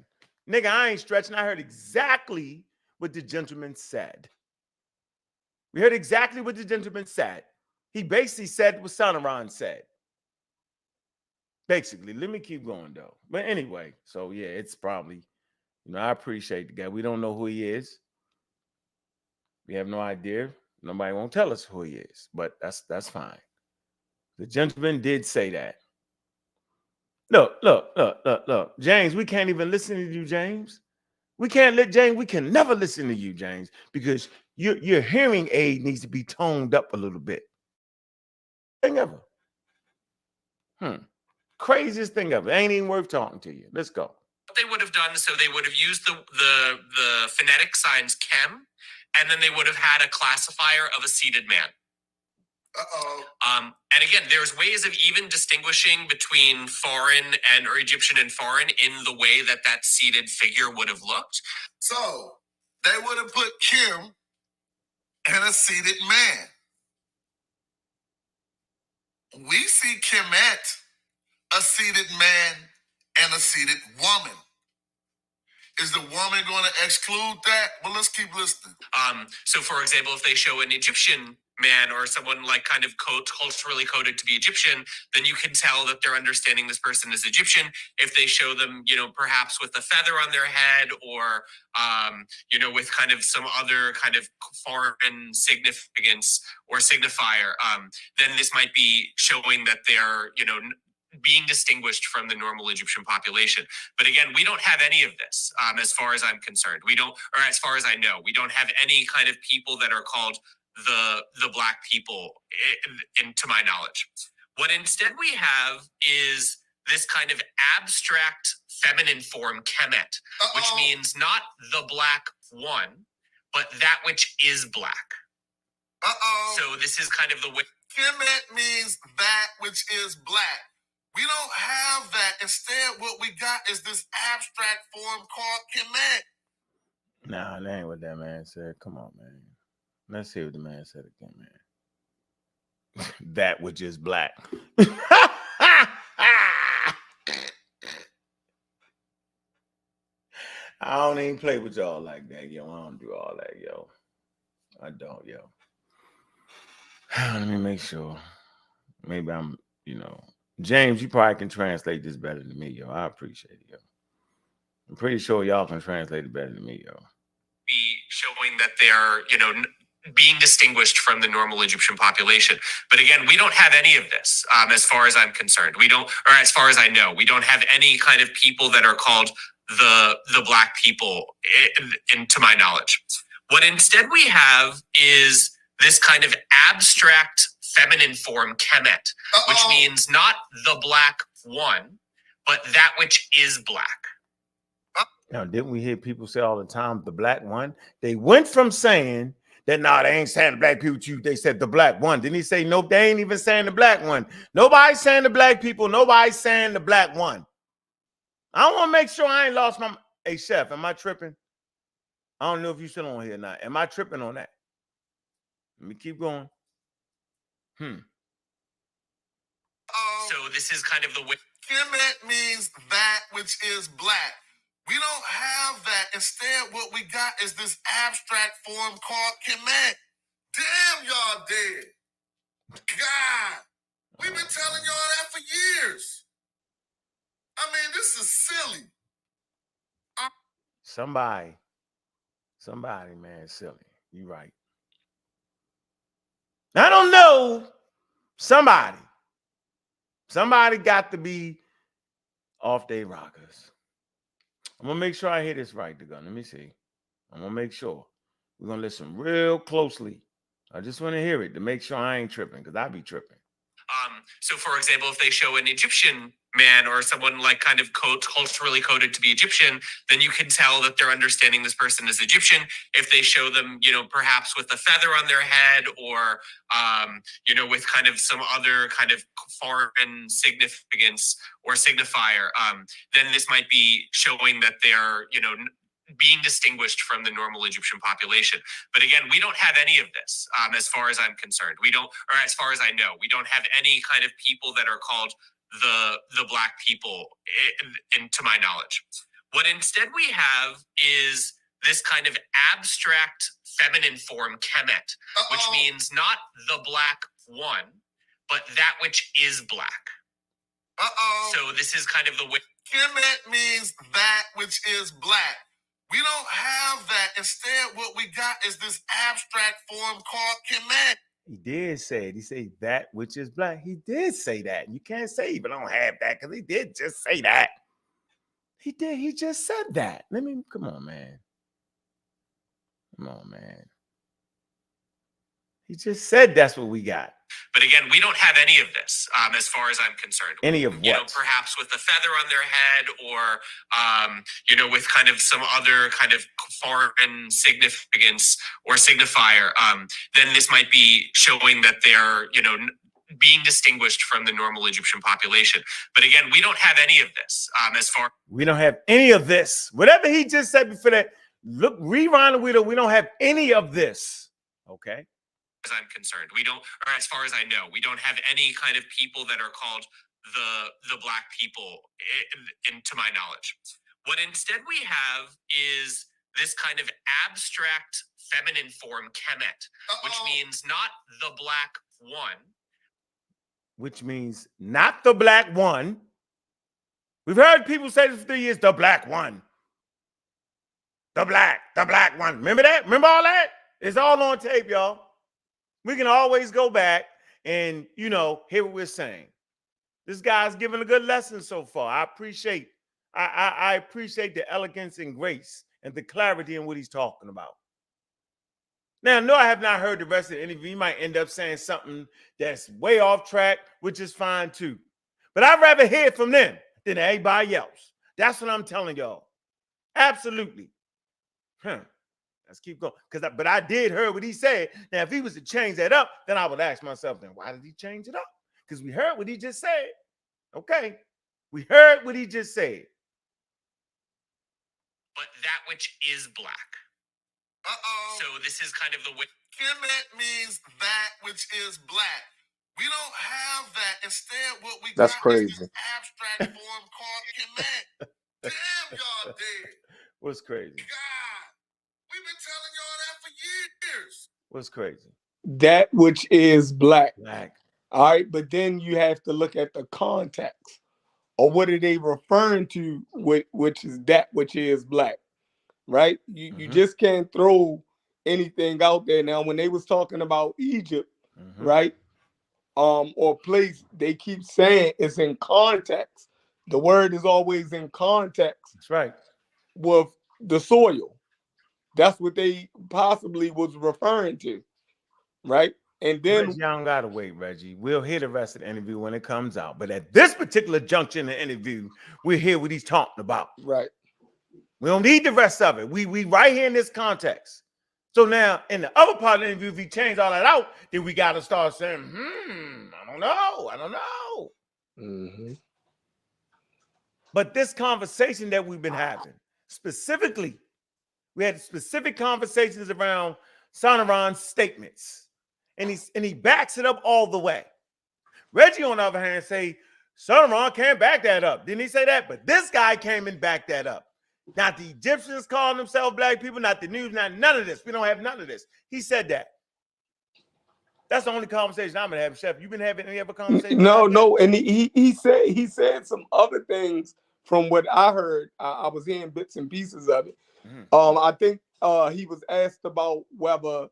Nigga, I ain't stretching. I heard exactly what the gentleman said. We heard exactly what the gentleman said. He basically said what Sonoran said. Basically, let me keep going though. But anyway, so yeah, it's probably, I appreciate the guy. We don't know who he is. We have no idea. Nobody won't tell us who he is, but that's fine. The gentleman did say that. Look. James, we can't even listen to you, James. We can't let James, we can never listen to you, James, because your hearing aid needs to be toned up a little bit. Thing ever. Craziest thing ever. Ain't even worth talking to you. Let's go. What they would have done, so they would have used the phonetic signs chem, and then they would have had a classifier of a seated man. And again, there's ways of even distinguishing between foreign or Egyptian and foreign in the way that seated figure would have looked. So they would have put Kim and a seated man. We see Kemet, a seated man, and a seated woman. Is the woman going to exclude that? Well, let's keep listening. So, for example, if they show an Egyptian man or someone like kind of culturally coded to be Egyptian, then you can tell that they're understanding this person is Egyptian. If they show them, perhaps with a feather on their head or, with kind of some other kind of foreign significance or signifier, then this might be showing that they're, being distinguished from the normal Egyptian population. But again, we don't have any of this as far as I'm concerned. We don't, or as far as I know, we don't have any kind of people that are called the black people, to my knowledge. What instead we have is this kind of abstract feminine form, Kemet, which means not the black one, but that which is black. So this is kind of the way. Kemet means that which is black. We don't have that. Instead, what we got is this abstract form called Kemet. Nah, that ain't what that man said. Come on, man. Let's hear what the man said again, man. That which is black. I don't even play with y'all like that, yo. I don't do all that, yo. I don't, yo. Let me make sure. Maybe I'm, James, you probably can translate this better than me, yo. I appreciate it, yo. I'm pretty sure y'all can translate it better than me, yo. Be showing that they're, being distinguished from the normal Egyptian population. But again, we don't have any of this as far as I'm concerned. We don't, or as far as I know, we don't have any kind of people that are called the black people, to my knowledge. What instead we have is this kind of abstract feminine form, Kemet, which means not the black one, but that which is black. Now, didn't we hear people say all the time, the black one? They went from saying that, they ain't saying the black people to you. They said the black one. Didn't he say, nope, they ain't even saying the black one. Nobody's saying the black people. Nobody's saying the black one. I want to make sure I ain't lost my... Hey, Chef, am I tripping? I don't know if you're still on here or not. Am I tripping on that? Let me keep going. So this is kind of the way. Kemet means that which is black. We don't have that. Instead, what we got is this abstract form called Kemet. Damn, y'all dead. God. We've been telling y'all that for years. I mean, this is silly. Somebody, man, silly. You right. I don't know. Somebody got to be off their rockers. I'm gonna make sure I hear this right, Gun. Let me see. I'm gonna make sure. We're gonna listen real closely. I just want to hear it to make sure I ain't tripping, because I be tripping. So, for example, if they show an Egyptian man or someone like kind of culturally coded to be Egyptian, then you can tell that they're understanding this person as Egyptian. If they show them, perhaps with a feather on their head or, with kind of some other kind of foreign significance or signifier, then this might be showing that they're, being distinguished from the normal Egyptian population. But again, we don't have any of this, as far as I'm concerned. We don't, or as far as I know, we don't have any kind of people that are called the black people, to my knowledge. What instead we have is this kind of abstract feminine form, kemet, which means not the black one, but that which is black. So this is kind of the way. Kemet means that which is black. We don't have that. Instead, what we got is this abstract form called kemet. He did say it. He said that which is black. He did say that. You can't say, but I don't have that, because he did just say that. He did. He just said that. Come on, man. Come on, man. He just said that's what we got. But again, we don't have any of this, as far as I'm concerned. Any of what? Perhaps with a feather on their head or, with kind of some other kind of foreign significance or signifier, then this might be showing that they're, being distinguished from the normal Egyptian population. But again, we don't have any of this, we don't have any of this. Whatever he just said before that, look, rewind the wheel. We don't have any of this. Okay. As I'm concerned, we don't, or as far as I know, we don't have any kind of people that are called the black people, to my knowledge. What instead we have is this kind of abstract feminine form, kemet, which means not the black one. Which means not the black one. We've heard people say this for 3 years, the black one. The black one. Remember that? Remember all that? It's all on tape, y'all. We can always go back and, hear what we're saying. This guy's giving a good lesson so far. I appreciate the elegance and grace and the clarity in what he's talking about. Now, no, I have not heard the rest of the interview. He might end up saying something that's way off track, which is fine too. But I'd rather hear from them than everybody else. That's what I'm telling y'all. Absolutely. Let's keep going. But I did hear what he said. Now, if he was to change that up, then I would ask myself, then why did he change it up? Because we heard what he just said. Okay. We heard what he just said. But that which is black. So this is kind of the way. Kemet means that which is black. We don't have that. Instead, what we That's got crazy. is this abstract form called kemet. Damn, y'all dead. What's crazy? God, we've been telling y'all that for years. What's crazy? That which is black. Black. All right, but then you have to look at the context. Or what are they referring to, which is that which is black, right? You just can't throw anything out there. Now, when they was talking about Egypt, right, or place, they keep saying it's in context. The word is always in context. That's right. With the soil. That's what they possibly was referring to, right? And then Reggie, I don't gotta wait, Reggie. We'll hear the rest of the interview when it comes out. But at this particular juncture in the interview, we'll hear what he's talking about. Right. We don't need the rest of it. We right here in this context. So now, in the other part of the interview, if he changed all that out, then we got to start saying, I don't know. But this conversation that we've been having, specifically, we had specific conversations around Sonoran's statements. And he backs it up all the way. Reggie, on the other hand, say, Sonoran can't back that up. Didn't he say that? But this guy came and backed that up. Not the Egyptians calling themselves black people, not the news, not none of this. We don't have none of this. He said that. That's the only conversation I'm gonna have, Chef. You been having any other conversation? No, about that? no, and he said some other things from what I heard. I was hearing bits and pieces of it. I think he was asked about whether,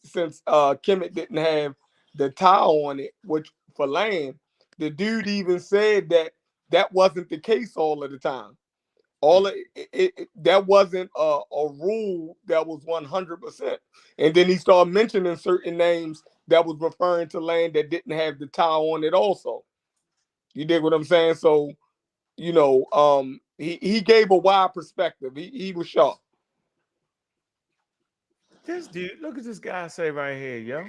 since Kemet didn't have the tile on it, which for land, the dude even said that wasn't the case all of the time. All of that wasn't a rule that was 100%. And then he started mentioning certain names that was referring to land that didn't have the tile on it also. You dig what I'm saying? So, you know, he gave a wide perspective. He was sharp. This dude, look at this guy say right here, yo.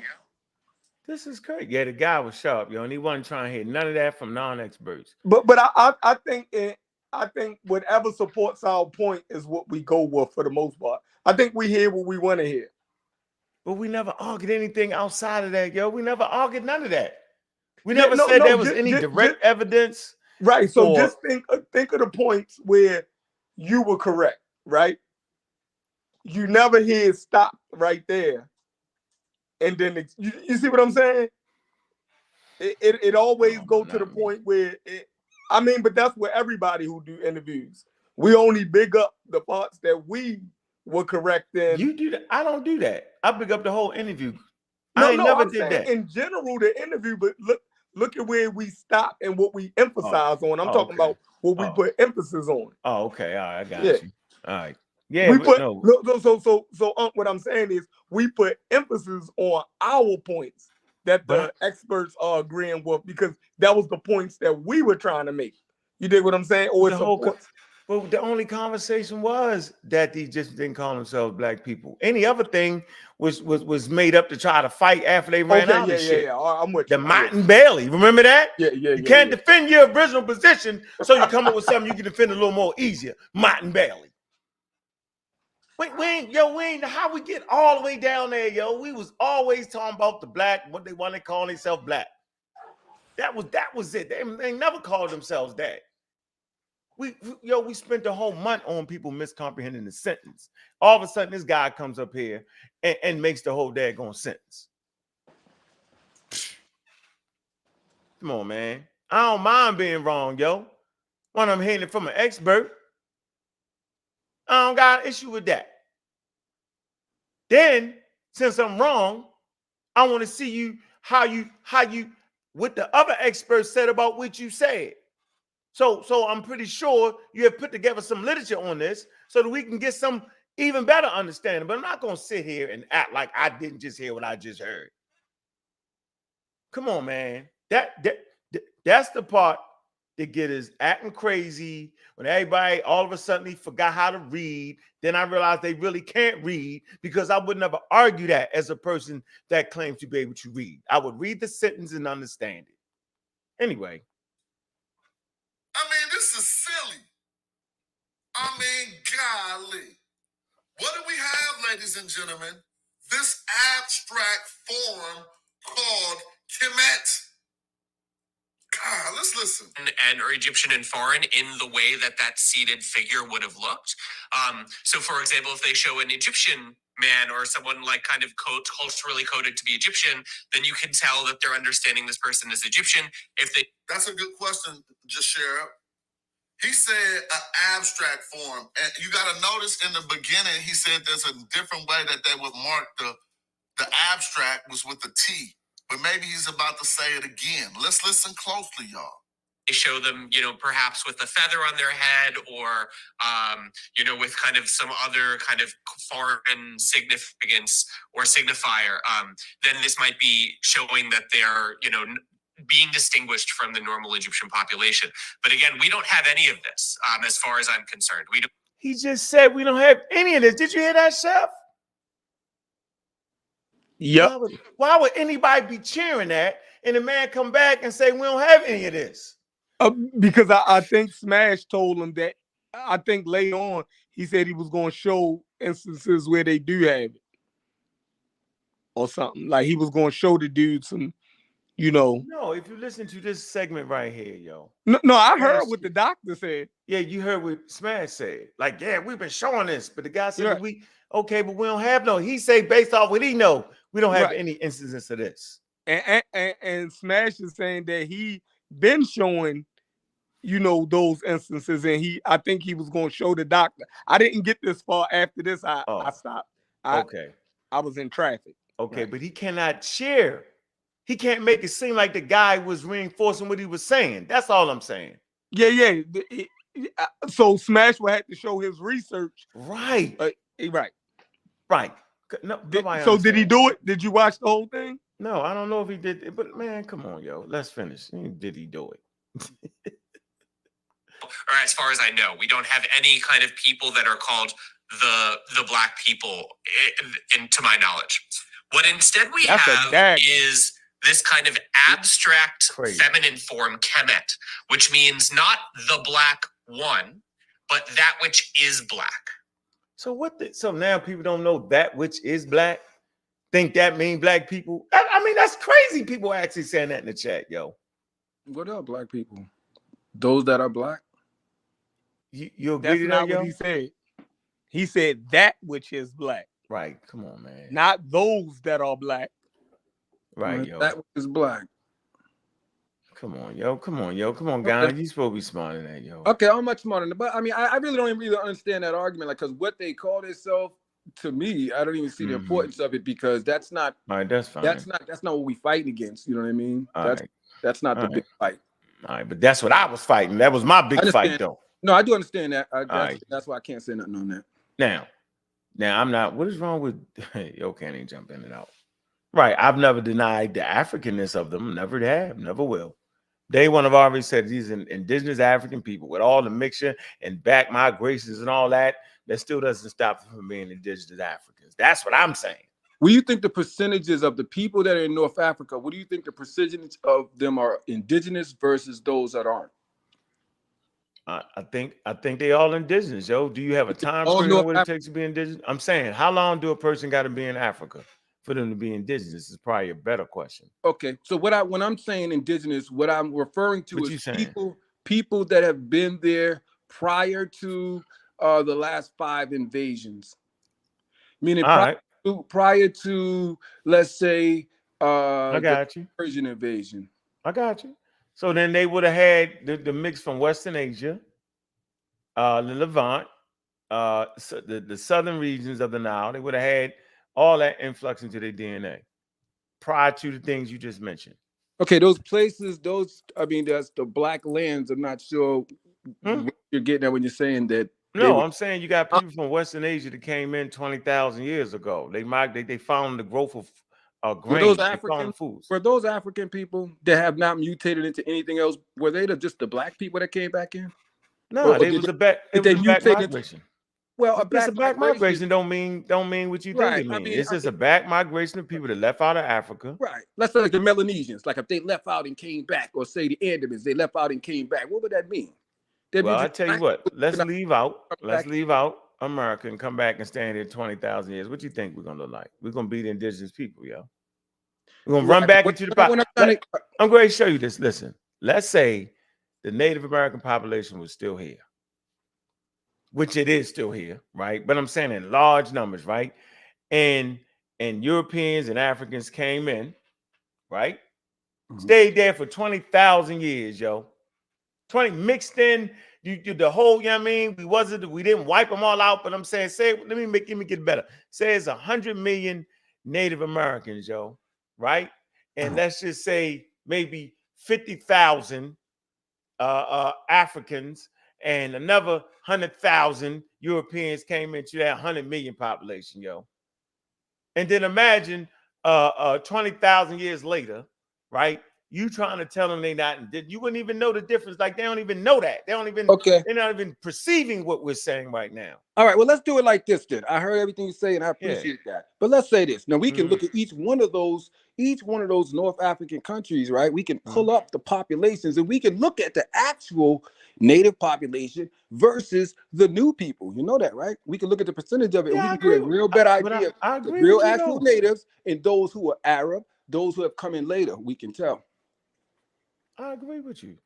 This is crazy. Yeah, the guy was sharp, yo, and he wasn't trying to hear none of that from non-experts. But I think whatever supports our point is what we go with for the most part. I think we hear what we want to hear. But we never argued anything outside of that, yo. We never argued none of that. We never said there was any direct evidence. Right. So just think of the points where you were correct, right? You never hear stop right there. And then you see what I'm saying? It always go to the point where but that's where everybody who do interviews. We only big up the parts that we were correct in. You do that. I don't do that. I big up the whole interview. I'm saying that. In general, the interview, but look at where we stop and what we emphasize on. I'm talking about what we put emphasis on. Oh, okay. All right, I got you. All right. Yeah, we put what I'm saying is we put emphasis on our points that the experts are agreeing with, because that was the points that we were trying to make. You dig what I'm saying? Or but the only conversation was that they just didn't call themselves black people. Any other thing was made up to try to fight after they ran out of shit. Yeah. I'm with you. The Martin Bailey, remember that? Yeah. You can't defend your original position, so you come up with something you can defend a little more easier. Martin Bailey. We ain't how we get all the way down there, yo. We was always talking about the black, what they want to call themselves black. That was it. They never called themselves that. We spent the whole month on people miscomprehending the sentence. All of a sudden, this guy comes up here and makes the whole daggone sentence. Come on, man. I don't mind being wrong, yo. When I'm hearing it from an expert, I don't got an issue with that. Then, since I'm wrong, I want to see how you what the other experts said about what you said. So I'm pretty sure you have put together some literature on this so that we can get some even better understanding. But I'm not gonna sit here and act like I didn't just hear what I just heard. Come on, man. That's the part that get us acting crazy when everybody all of a sudden forgot how to read. Then I realized they really can't read, because I would never argue that as a person that claims to be able to read. I would read the sentence and understand it. Anyway. I mean, this is silly. I mean, golly. What do we have, ladies and gentlemen? This abstract form called Kemet. God, let's listen. Or Egyptian and foreign in the way that seated figure would have looked. So, for example, if they show an Egyptian man or someone like kind of culturally coded to be Egyptian, then you can tell that they're understanding this person as Egyptian. That's a good question, Jashera. He said an abstract form. And you got to notice in the beginning, he said there's a different way that they would mark the abstract was with a T. But maybe he's about to say it again. Let's listen closely, y'all. They show them, perhaps with a feather on their head, or, with kind of some other kind of foreign significance or signifier. Then this might be showing that they're, being distinguished from the normal Egyptian population. But again, we don't have any of this, as far as I'm concerned. We don't. He just said we don't have any of this. Did you hear that, Chef? Yep. Why would anybody be cheering that and the man come back and say we don't have any of this? Because I think Smash told him that. I think later on he said he was going to show instances where they do have it or something. Like he was going to show the dude some, No, if you listen to this segment right here, yo. No, I heard what the doctor said. Yeah, you heard what Smash said. Like, yeah, we've been showing this, but the guy said but we don't have no. He say based off what he know, we don't have any instances of this. And Smash is saying that he been showing, you know, those instances, and I think he was going to show the doctor. I didn't get this far. After this, I stopped. Okay. I was in traffic. Okay, Right. but he cannot share. He can't make it seem like the guy was reinforcing what he was saying. That's all I'm saying. Yeah. So Smash will have to show his research. Right. Right. No, so did he do it? Did you watch the whole thing? No, I don't know if he did it, but man, come on, yo. Let's finish. Did he do it? Or as far as I know, we don't have any kind of people that are called the black people, to my knowledge. What instead we have is this kind of abstract feminine form, kemet, which means not the black one, but that which is black. So so now people don't know that which is black? Think that mean black people? I mean, that's crazy. People actually saying that in the chat, yo. What are black people? Those that are black? You agree with that, yo? What he said. He said that which is black. Right. Come on, man. Not those that are black. Right, yo. That which is black. Come on, yo. Come on, guys. You supposed to be smarter than that, yo. Okay, I'm much smarter than that. But I mean, I really don't really understand that argument. Like, because what they call themselves, to me, I don't even see the importance of it, because that's not. All right, that's fine. That's not what we fighting against. You know what I mean? That's not the big fight. All right, but that's what I was fighting. That was my big fight, though. No, I do understand that. That's why I can't say nothing on that. Now I'm not. What is wrong with yo? Can't even jump in and out. Right. I've never denied the Africanness of them. Never have. Never will. They one have already said these indigenous African people with all the mixture and back migrations and all that. That still doesn't stop them from being indigenous Africans. That's what I'm saying. What do you think the percentages of the people that are in North Africa? What do you think the percentage of them are indigenous versus those that aren't? I think they all indigenous, yo. Do you have a time frame on what it takes to be indigenous? I'm saying, how long do a person got to be in Africa for them to be indigenous? Is probably a better question. Okay, so when I'm saying indigenous, what I'm referring to is people that have been there prior to the last 5 invasions, meaning prior to, let's say, I got you. Persian invasion. I got you. So then they would have had the mix from Western Asia, the Levant, so the southern regions of the Nile. They would have had all that influx into their DNA prior to the things you just mentioned. Okay, those places, that's the black lands. I'm not sure what you're getting at when you're saying that. No, I'm saying you got people from Western Asia that came in 20,000 years ago. They found the growth of grain. Were those African people that have not mutated into anything else? Were they just the black people that came back in? No, they was a back migration. Well, a back migration don't mean what you think it means. It's just a back migration of people that left out of Africa. Right. Let's say like the Melanesians, like if they left out and came back, or say the Andamans, they left out and came back. What would that mean? Well, I tell you what, let's leave out America and come back and stand here 20,000 years. What do you think we're gonna look like? We're gonna be the indigenous people, yo. We're gonna run back into the pop. I'm going to show you this. Listen, let's say the Native American population was still here, which it is still here, right? But I'm saying in large numbers, right? And Europeans and Africans came in, right? Stayed there for 20,000 years, yo. 20 mixed in, the whole, you know what I mean? We didn't wipe them all out, but I'm saying, let me get better. Say it's 100 million Native Americans, yo, right? And let's just say maybe 50,000 Africans and another 100,000 Europeans came into that 100 million population, yo. And then imagine 20,000 years later, right? You trying to tell them they not, you wouldn't even know the difference. Like they don't even know that. They're not even perceiving what we're saying right now. All right, well, let's do it like this then. I heard everything you say and I appreciate that. But let's say this. Now we can look at each one of those North African countries, right? We can pull up the populations and we can look at the actual native population versus the new people. You know that, right? We can look at the percentage of it and we can get a real better idea of the real actual natives and those who are Arab, those who have come in later, we can tell. I agree with you.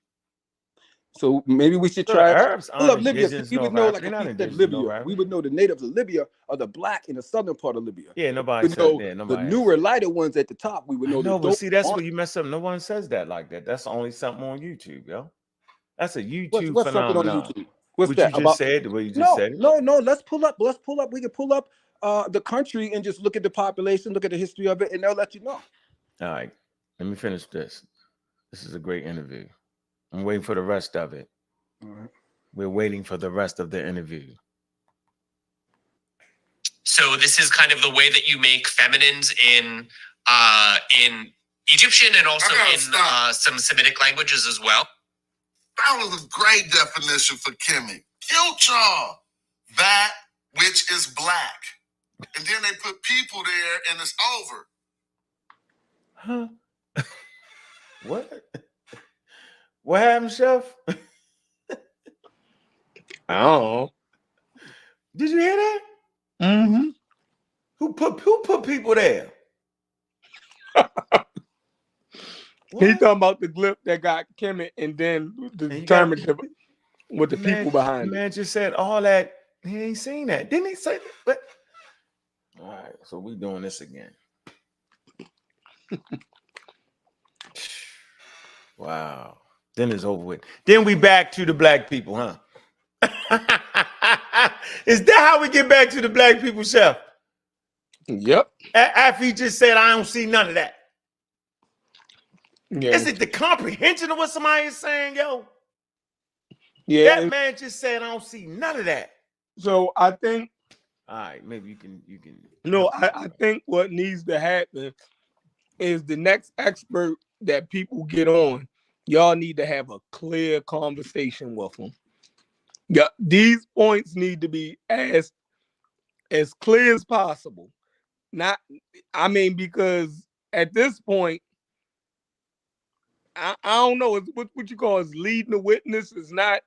So maybe we should So the try. Arabs Pull aren't up Libya. indigenous We would North know, Africa. like They're if not we said indigenous North Libya, Africa. we would know the natives of Libya are the black in the southern part of Libya. Yeah, We nobody would said know that. the Nobody newer, asked. lighter ones at the top. We would know. No, but see, that's where where you mess up. No one says that like that. That's only something on YouTube, yo. That's a YouTube what's something on phenomenon. YouTube? What's What that you just about? said, the way you just No, said it. no. Let's pull up. Let's pull up. We can pull up the country and just look at the population, look at the history of it, and they'll let you know. All right, let me finish this. This is a great interview. I'm waiting for the rest of it. All right. We're waiting for the rest of the interview. So this is kind of the way that you make feminines in Egyptian and also in some Semitic languages as well. That was a great definition for Kimmy. Kilchar, that which is black. And then they put people there and it's over. Huh? What? What happened, Chef? I don't know. Did you hear that? Mm-hmm. Who put people there? He talking about the glyph that got Kemet and then determined what the people behind it. Man just said all that. He ain't seen that. Didn't he say that? But all right, so we doing this again. Wow. Then it's over with. Then we back to the black people, huh? Is that how we get back to the black people, Chef? Yep. After he just said, I don't see none of that. Yeah. Is it the comprehension of what somebody is saying, yo? Yeah. That man just said, I don't see none of that. So I think. All right, maybe you can. No, I think what needs to happen is the next expert that people get on, y'all need to have a clear conversation with them. Yeah, these points need to be as clear as possible. Because at this point, I don't know. It's what you call is leading the witness is not.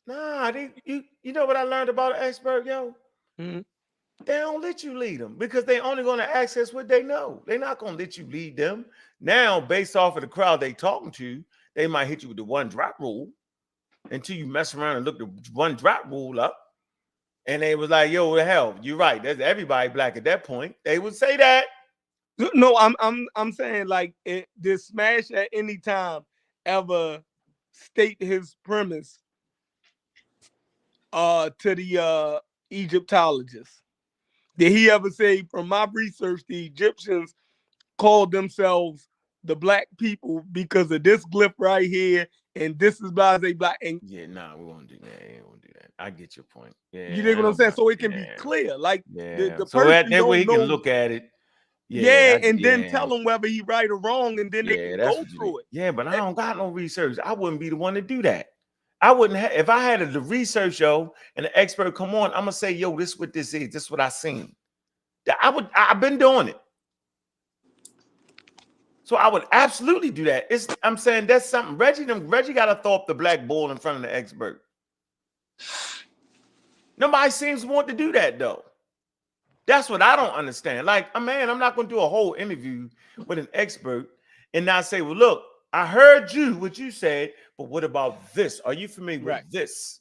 Nah, you know what I learned about an expert, yo? Mm-hmm. They don't let you lead them because they're only going to access what they know. They're not going to let you lead them. Now, based off of the crowd they talking to, they might hit you with the one drop rule until you mess around and look the one drop rule up. And they was like, yo, the hell, you're right. There's everybody black at that point. They would say that. No, I'm saying like did Smash at any time ever state his premise to the Egyptologists? Did he ever say, from my research, the Egyptians called themselves the black people because of this glyph right here, and this is blase black? And yeah, nah, we won't do that. We won't do that. I get your point. Yeah, you dig what I'm saying? So it can be clear, like the so person that way he don't can know. look at it. And then tell him whether he right or wrong, and then they can go through it. Yeah, but I don't got no research. I wouldn't be the one to do that. I wouldn't have, if I had the research, yo, and the expert come on, I'm gonna say, yo, this is what this is. This is what I seen. I've been doing it. So I would absolutely do that. I'm saying that's something. Reggie got to throw up the black bull in front of the expert. Nobody seems to want to do that though. That's what I don't understand. Like, man, I'm not going to do a whole interview with an expert and not say, well, look, I heard what you said, but what about this? Are you familiar with this?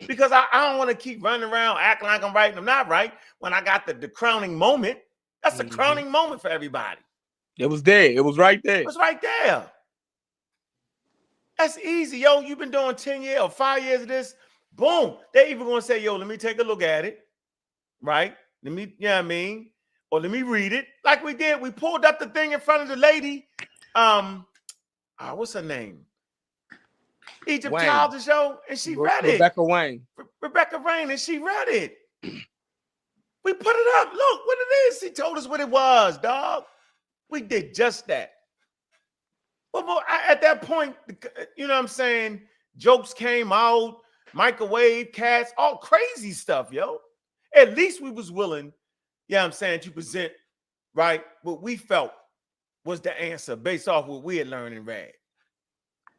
Because I don't want to keep running around acting like I'm right and I'm not right when I got the crowning moment. That's the crowning moment for everybody. It was there. It was right there. It was right there. That's easy, yo. You've been doing 10 years or 5 years of this. Boom. They even going to say, yo, let me take a look at it. Right? Let me, you know what I mean? Or let me read it. Like we did. We pulled up the thing in front of the lady. What's her name? Egyptology show, and she read it. Rebecca Wayne. Rebecca Wayne, and she read it. We put it up. Look what it is. She told us what it was, dog. We did just that. Well, at that point, you know what I'm saying? Jokes came out, microwave cats, all crazy stuff, yo. At least we was willing, you know what I'm saying, to present, right, what we felt was the answer based off what we had learned and read.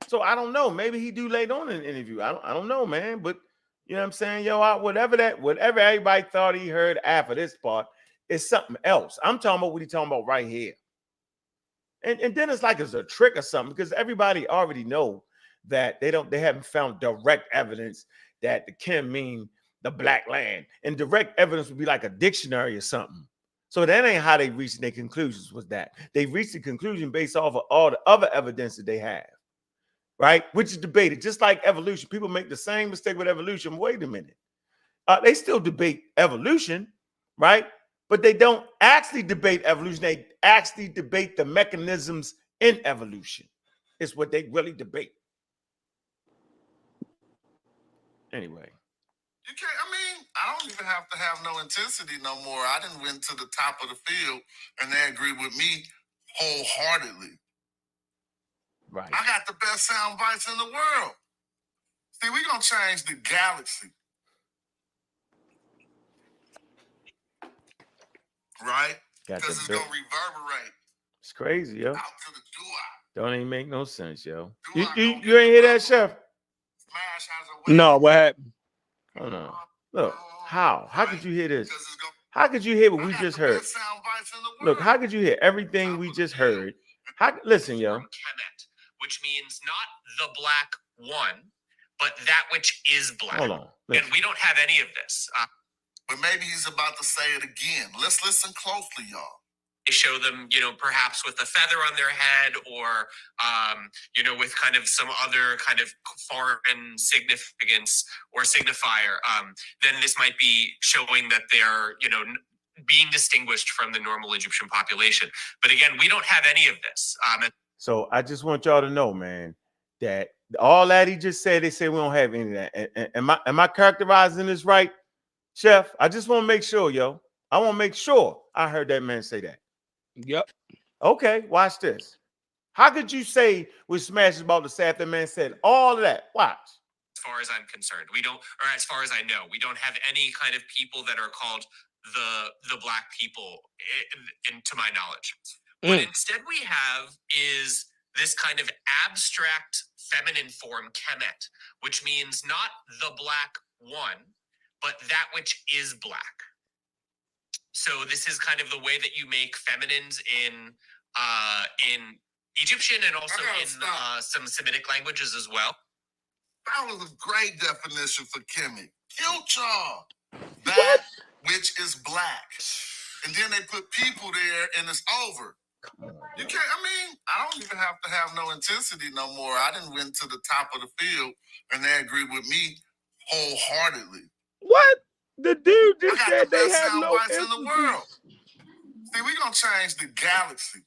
So I don't know. Maybe he do later on in an interview. I don't know, man. But you know what I'm saying? Yo, whatever everybody thought he heard after this part is something else. I'm talking about what he's talking about right here. And then it's like it's a trick or something because everybody already know that they haven't found direct evidence that the Kim mean the black land. And direct evidence would be like a dictionary or something. So that ain't how they reached their conclusions with that. They reached the conclusion based off of all the other evidence that they have, right? Which is debated, just like evolution. People make the same mistake with evolution. Wait a minute. They still debate evolution, right? But they don't actually debate evolution. They actually debate the mechanisms in evolution. It's what they really debate. Anyway. You can't, I mean, I don't even have to have no intensity no more. I done went to the top of the field and they agree with me wholeheartedly. Right. I got the best sound bites in the world. See, we're going to change the galaxy. Right? Because it's going to reverberate. It's crazy, yo. Out to the dua. Don't even make no sense, yo. You ain't hear that, Chef? No, what happened? Hold on. Look, how? How could you hear this? How could you hear what we just heard? Look, how could you hear everything we just heard? Listen, yo. Which means not the black one, but that which is black. Hold on. And we don't have any of this. But maybe he's about to say it again. Let's listen closely, y'all. They show them, perhaps with a feather on their head or, with kind of some other kind of foreign significance or signifier. Then this might be showing that they're, being distinguished from the normal Egyptian population. But again, we don't have any of this. So I just want y'all to know, man, that all that he just said, they say we don't have any of that. Am I characterizing this right, Chef? I just want to make sure, yo. I want to make sure I heard that man say that. Yep. Okay, watch this. How could you say with Smash is about to say after that man said all of that? Watch. As far as I'm concerned, we don't, or as far as I know, we don't have any kind of people that are called the black people, to my knowledge. What instead we have is this kind of abstract feminine form, kemet, which means not the black one, but that which is black. So this is kind of the way that you make feminines in Egyptian and also in some Semitic languages as well. That was a great definition for Kimmy. Cute, y'all. That which is black. And then they put people there and it's over. You can't, I don't even have to have no intensity no more. I done went to the top of the field and they agree with me wholeheartedly. What? The dude just said they have no bites in the world. See, we're going to change the galaxy.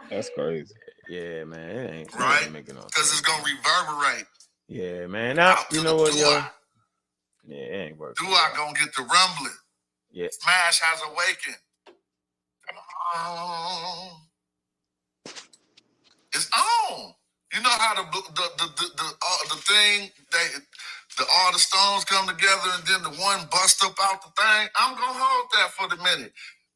That's crazy. Yeah, man. It ain't right? Making no because it's going to reverberate. Yeah, man. Now, you know what, yo? Yeah, it ain't working. Dua going to get the rumbling. Yeah. Smash has awakened. It's on. You know how the thing all the stones come together and then the one bust up out the thing? I'm gonna hold that for the minute.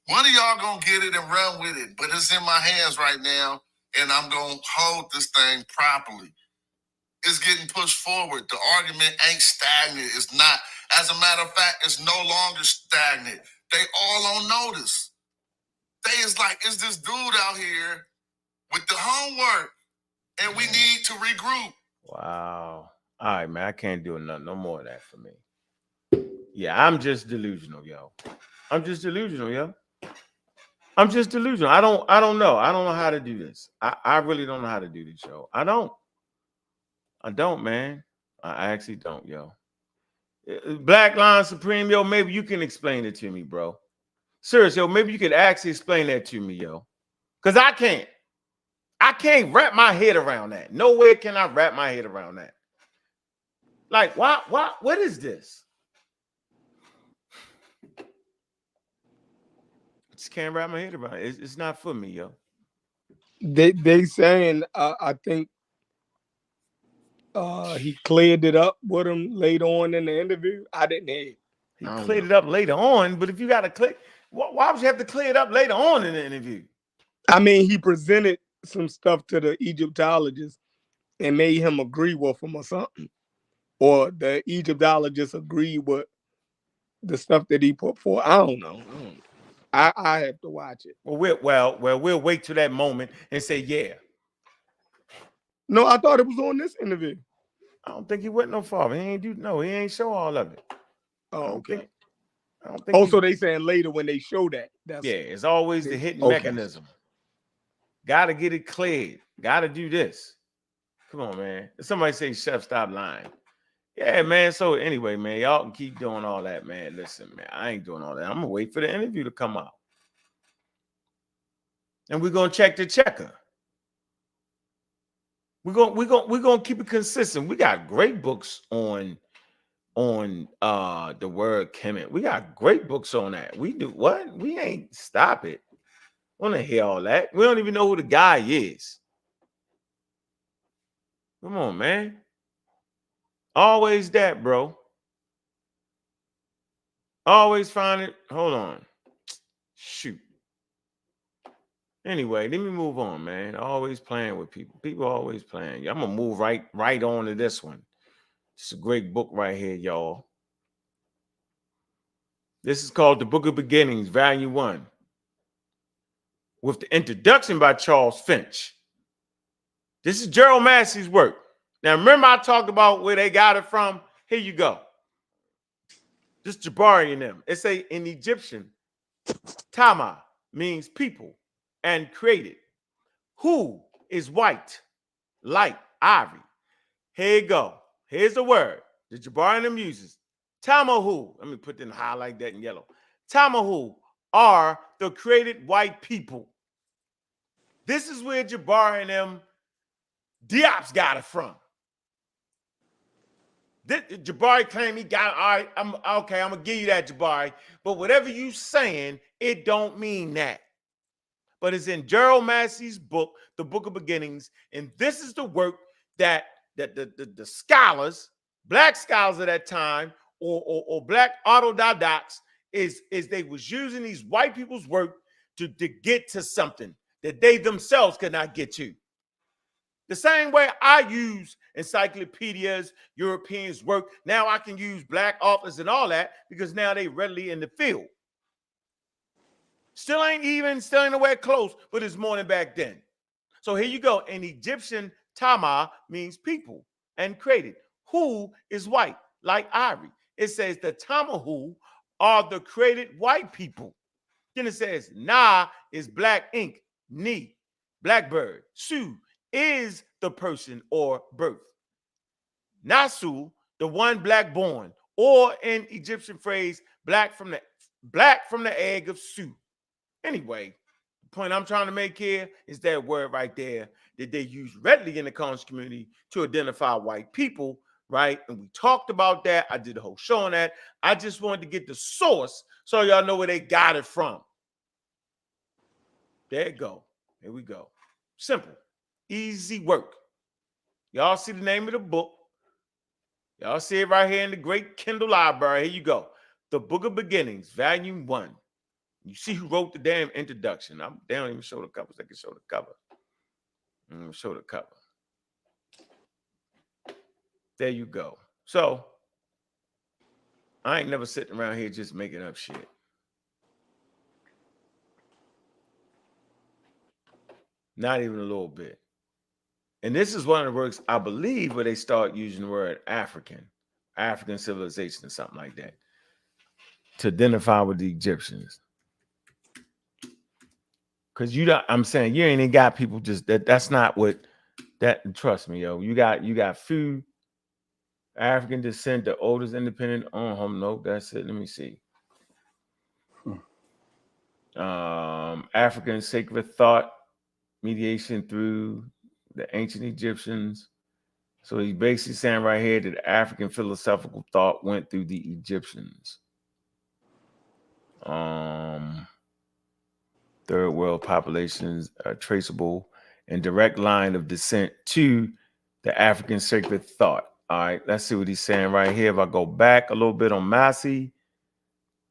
One of y'all gonna get it and run with it, but it's in my hands right now, and I'm gonna hold this thing properly. It's getting pushed forward. The argument ain't stagnant. It's not. As a matter of fact, it's no longer stagnant. They all on notice. They is like, it's this dude out here with the homework, and we need to regroup. Wow. All right, man. I can't do nothing. No more of that for me. Yeah, I'm just delusional, yo. I'm just delusional, yo. I'm just delusional. I don't know. I don't know how to do this. I really don't know how to do this, yo. I don't, man. I actually don't, yo. Black Line Supreme, yo, maybe you can explain it to me, bro. Seriously, yo, maybe you could actually explain that to me, yo. Because I can't. I can't wrap my head around that. No way can I wrap my head around that. Like, what is this? I just can't wrap my head around it. It's not for me, yo. They saying, I think he cleared it up with him later on in the interview. I didn't hear it. He cleared it up later on, but if you got to clear, why would you have to clear it up later on in the interview? I mean, he presented some stuff to the Egyptologist and made him agree with him or something. Or the Egyptologist agreed with the stuff that he put forth. I don't know. I have to watch it. Well, we'll wait till that moment and say, yeah. No, I thought it was on this interview. I don't think he went no far. He ain't show all of it. Oh, okay. I don't think. Also, they saying later when they show that. That's it's always the hidden okay. mechanism. Got to get it cleared. Got to do this. Come on, man. Somebody say, Chef, stop lying. Yeah, man. So anyway, man, y'all can keep doing all that, man. Listen, man, I ain't doing all that. I'm gonna wait for the interview to come out, and we're gonna check the checker. We're gonna keep it consistent. We got great books on the word Kemet. We got great books on that. We do what? We ain't stop it. Want to hear all that? We don't even know who the guy is. Come on, man. Always that, bro. Always find it. Hold on. Shoot. Anyway, let me move on, man. Always playing with people. People always playing. I'm gonna move right on to this one. It's a great book right here, y'all. This is called The Book of Beginnings, Volume 1, with the introduction by Charles Finch. This is Gerald Massey's work. Now, remember I talked about where they got it from? Here you go. This Jabari and them. It say in Egyptian, Tama means people and created. Who is white, like ivory. Here you go. Here's the word. The Jabari and them uses. Tamahu. Let me put in highlight that in yellow. Tamahu are the created white people. This is where Jabari and them Diops got it from. Jabari claimed he got it. All right, I'm gonna give you that, Jabari. But whatever you saying, it don't mean that. But it's in Gerald Massey's book, The Book of Beginnings, and this is the work that the scholars, black scholars at that time, or black autodidacts, is they was using these white people's work to get to something that they themselves could not get to. The same way I use encyclopedias, Europeans' work, now I can use black authors and all that because now they readily in the field. Still ain't nowhere close, but it's more than back then. So here you go. In Egyptian, Tama means people and created. Who is white, like ivory. It says the Tamahu are the created white people. Then it says Na is black ink, Ni, blackbird. Su is the person or birth. Nasu, the one black born, or in Egyptian phrase, black from the egg of Su. Anyway, the point I'm trying to make here is that word right there that they use readily in the conscious community to identify white people, right? And we talked about that. I did a whole show on that. I just wanted to get the source so y'all know where they got it from. There you go. Here we go. Simple. Easy work. Y'all see the name of the book. Y'all see it right here in the great Kindle library. Here you go. The Book of Beginnings, Volume 1. You see who wrote the damn introduction. They don't even show the covers. They can show the cover. Show the cover. There you go. So, I ain't never sitting around here just making up shit. Not even a little bit. And this is one of the works, I believe, where they start using the word African civilization or something like that to identify with the Egyptians. Because I'm saying you ain't got people just that's not what that, trust me, yo. You got food, African descent, the oldest independent on home. No, that's it. Let me see. African sacred thought, mediation through the ancient Egyptians. So he's basically saying right here that African philosophical thought went through the Egyptians. Third world populations are traceable in direct line of descent to the African sacred thought. All right, let's see what he's saying right here. If I go back a little bit on Massey,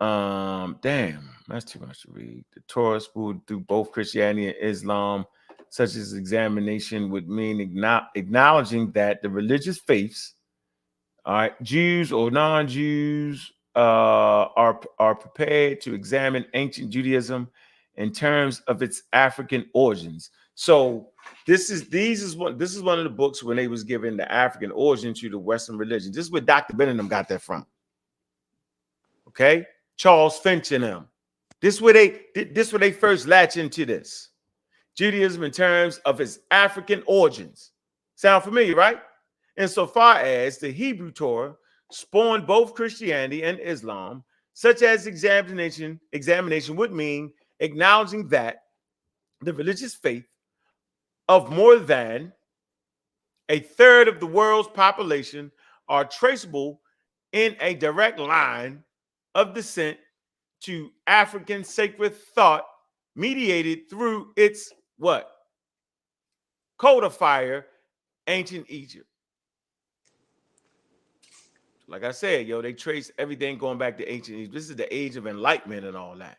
damn, that's too much to read. The Torah spooled through both Christianity and Islam, such as examination would mean acknowledging that the religious faiths, all right, Jews or non-Jews, are prepared to examine ancient Judaism in terms of its African origins. So This is one of the books when they was giving the African origin to the Western religion. This is where Dr. Benham got that from. Okay, Charles Finch and them. This where they first latch into this Judaism in terms of its African origins. Sound familiar, right? Insofar as the Hebrew Torah spawned both Christianity and Islam, such as examination would mean acknowledging that the religious faith of more than a third of the world's population are traceable in a direct line of descent to African sacred thought mediated through its what? Codifier, ancient Egypt. Like I said, yo, they trace everything going back to ancient Egypt. This is the age of enlightenment and all that.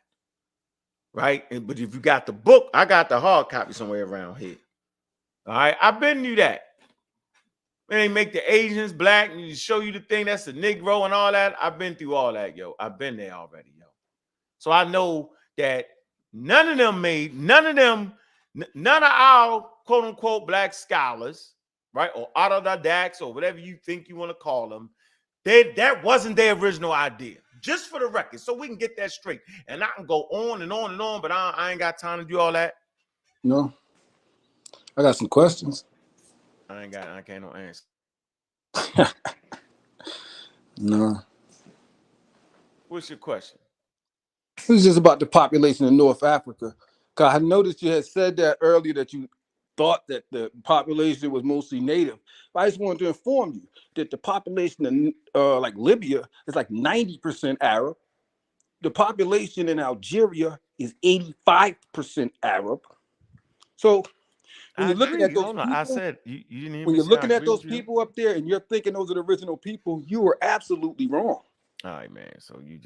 Right? But if you got the book, I got the hard copy somewhere around here. All right, I've been knew that. When they make the Asians black and you show you the thing that's a Negro and all that, I've been through all that, yo. I've been there already, yo. So I know that none of our quote unquote black scholars, right, or autodidacts or whatever you think you want to call them, that wasn't their original idea. Just for the record, so we can get that straight. And I can go on and on and on, but I ain't got time to do all that. No. I got some questions. I can't no answer. No. What's your question? This is just about the population in North Africa. Because I noticed you had said that earlier that you thought that the population was mostly native. But I just wanted to inform you that the population in like Libya is like 90% Arab. The population in Algeria is 85% Arab. So when you're looking at those people, I said you didn't even when you're looking at those people up there and you're thinking those are the original people, you were absolutely wrong. All right, man. So you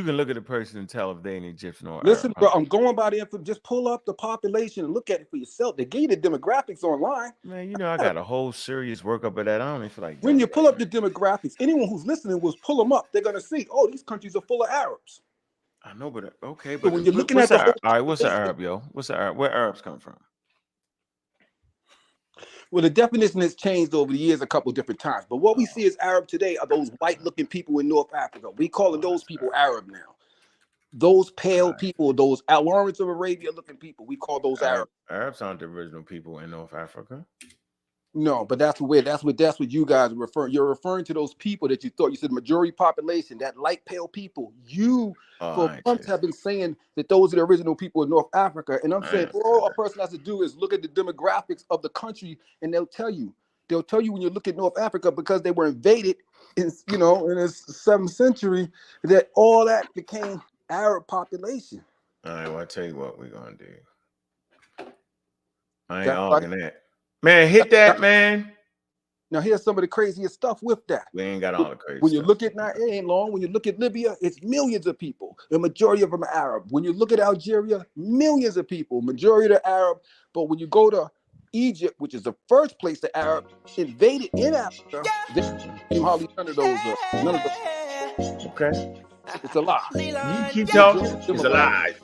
can look at the person and tell if they're an Egyptian or listen, Arab, bro. right? I'm going by the info. Just pull up the population and look at it for yourself. They gave you the demographics online. Man, you know I got a whole serious workup of that. I don't even feel like when you pull up the demographics, anyone who's listening will pull them up. They're gonna see, oh, these countries are full of Arabs. I know, but okay, So but when you're looking at the whole, all right, what's the Arab, yo? What's the Arab? Where Arabs come from? Well, the definition has changed over the years a couple of different times. But what we see as Arab today are those white-looking people in North Africa. We calling those people Arab now. Those pale people, those Lawrence of Arabia-looking people, we call those Arab. Arabs aren't the original people in North Africa. No, but that's what you guys are referring. You're referring to those people that you thought you said majority population, that light pale people. You for months have been saying that those are the original people in North Africa, and I'm saying all a person has to do is look at the demographics of the country, and they'll tell you when you look at North Africa because they were invaded in in the 7th century that all that became Arab population. All right, well I tell you what we're gonna do. I ain't arguing that. Man, hit that, man. Now, here's some of the craziest stuff with that. We ain't got all the crazy When you stuff. look at, it ain't long. When you look at Libya, it's millions of people. The majority of them are Arab. When you look at Algeria, millions of people. Majority of the Arab. But when you go to Egypt, which is the first place the Arab invaded in Africa, hardly none of those. Okay. It's a lie. You keep talking. It's a lie.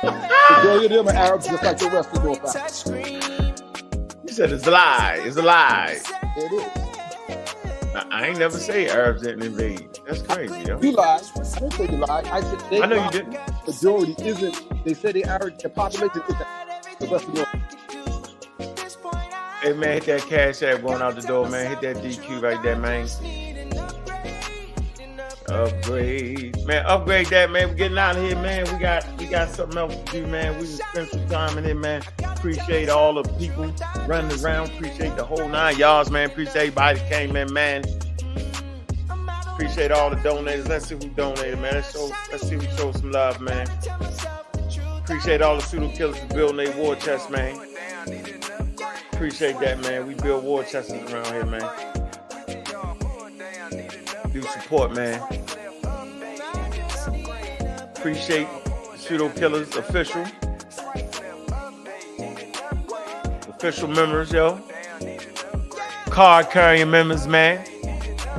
Majority of them are Arabs, just like the rest of North Africa. You said it's a lie. It's a lie. It is. I ain't never say Arabs didn't invade. That's crazy, yo. You lied. I didn't say you lied. I said they I know lied. you didn't. Majority isn't. They said the population isn't the rest of North. Hey man, hit that cash app going out the door, man. Hit that DQ right there, man. Upgrade, man. Upgrade that, man. We're getting out of here, man. We got something else to do, man. We can spend some time in here, man. Appreciate all the people running around. Appreciate the whole 9 yards, man. Appreciate everybody that came in, man. Appreciate all the donators. Let's see who donated, man. Let's see who showed some love, man. Appreciate all the pseudo killers for building their war chest, man. Appreciate that, man. We build war chests around here, man. Do support, man. Appreciate Pseudo Killers official members, yo. Card carrying members, man.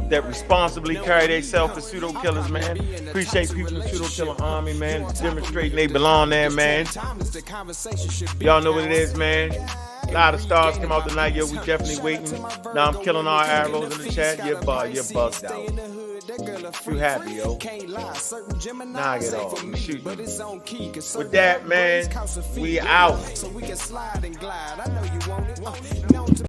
That responsibly carry themselves as Pseudo Killers, man. Appreciate people in the Pseudo Killer Army, man. Demonstrating they belong there, man. Y'all know what it is, man. A lot of stars came out tonight, yo. We definitely waiting. Now I'm killing our arrows in the chat. You're bugged out. Too happy, yo. Knock it off. Shoot. With that, man, we out.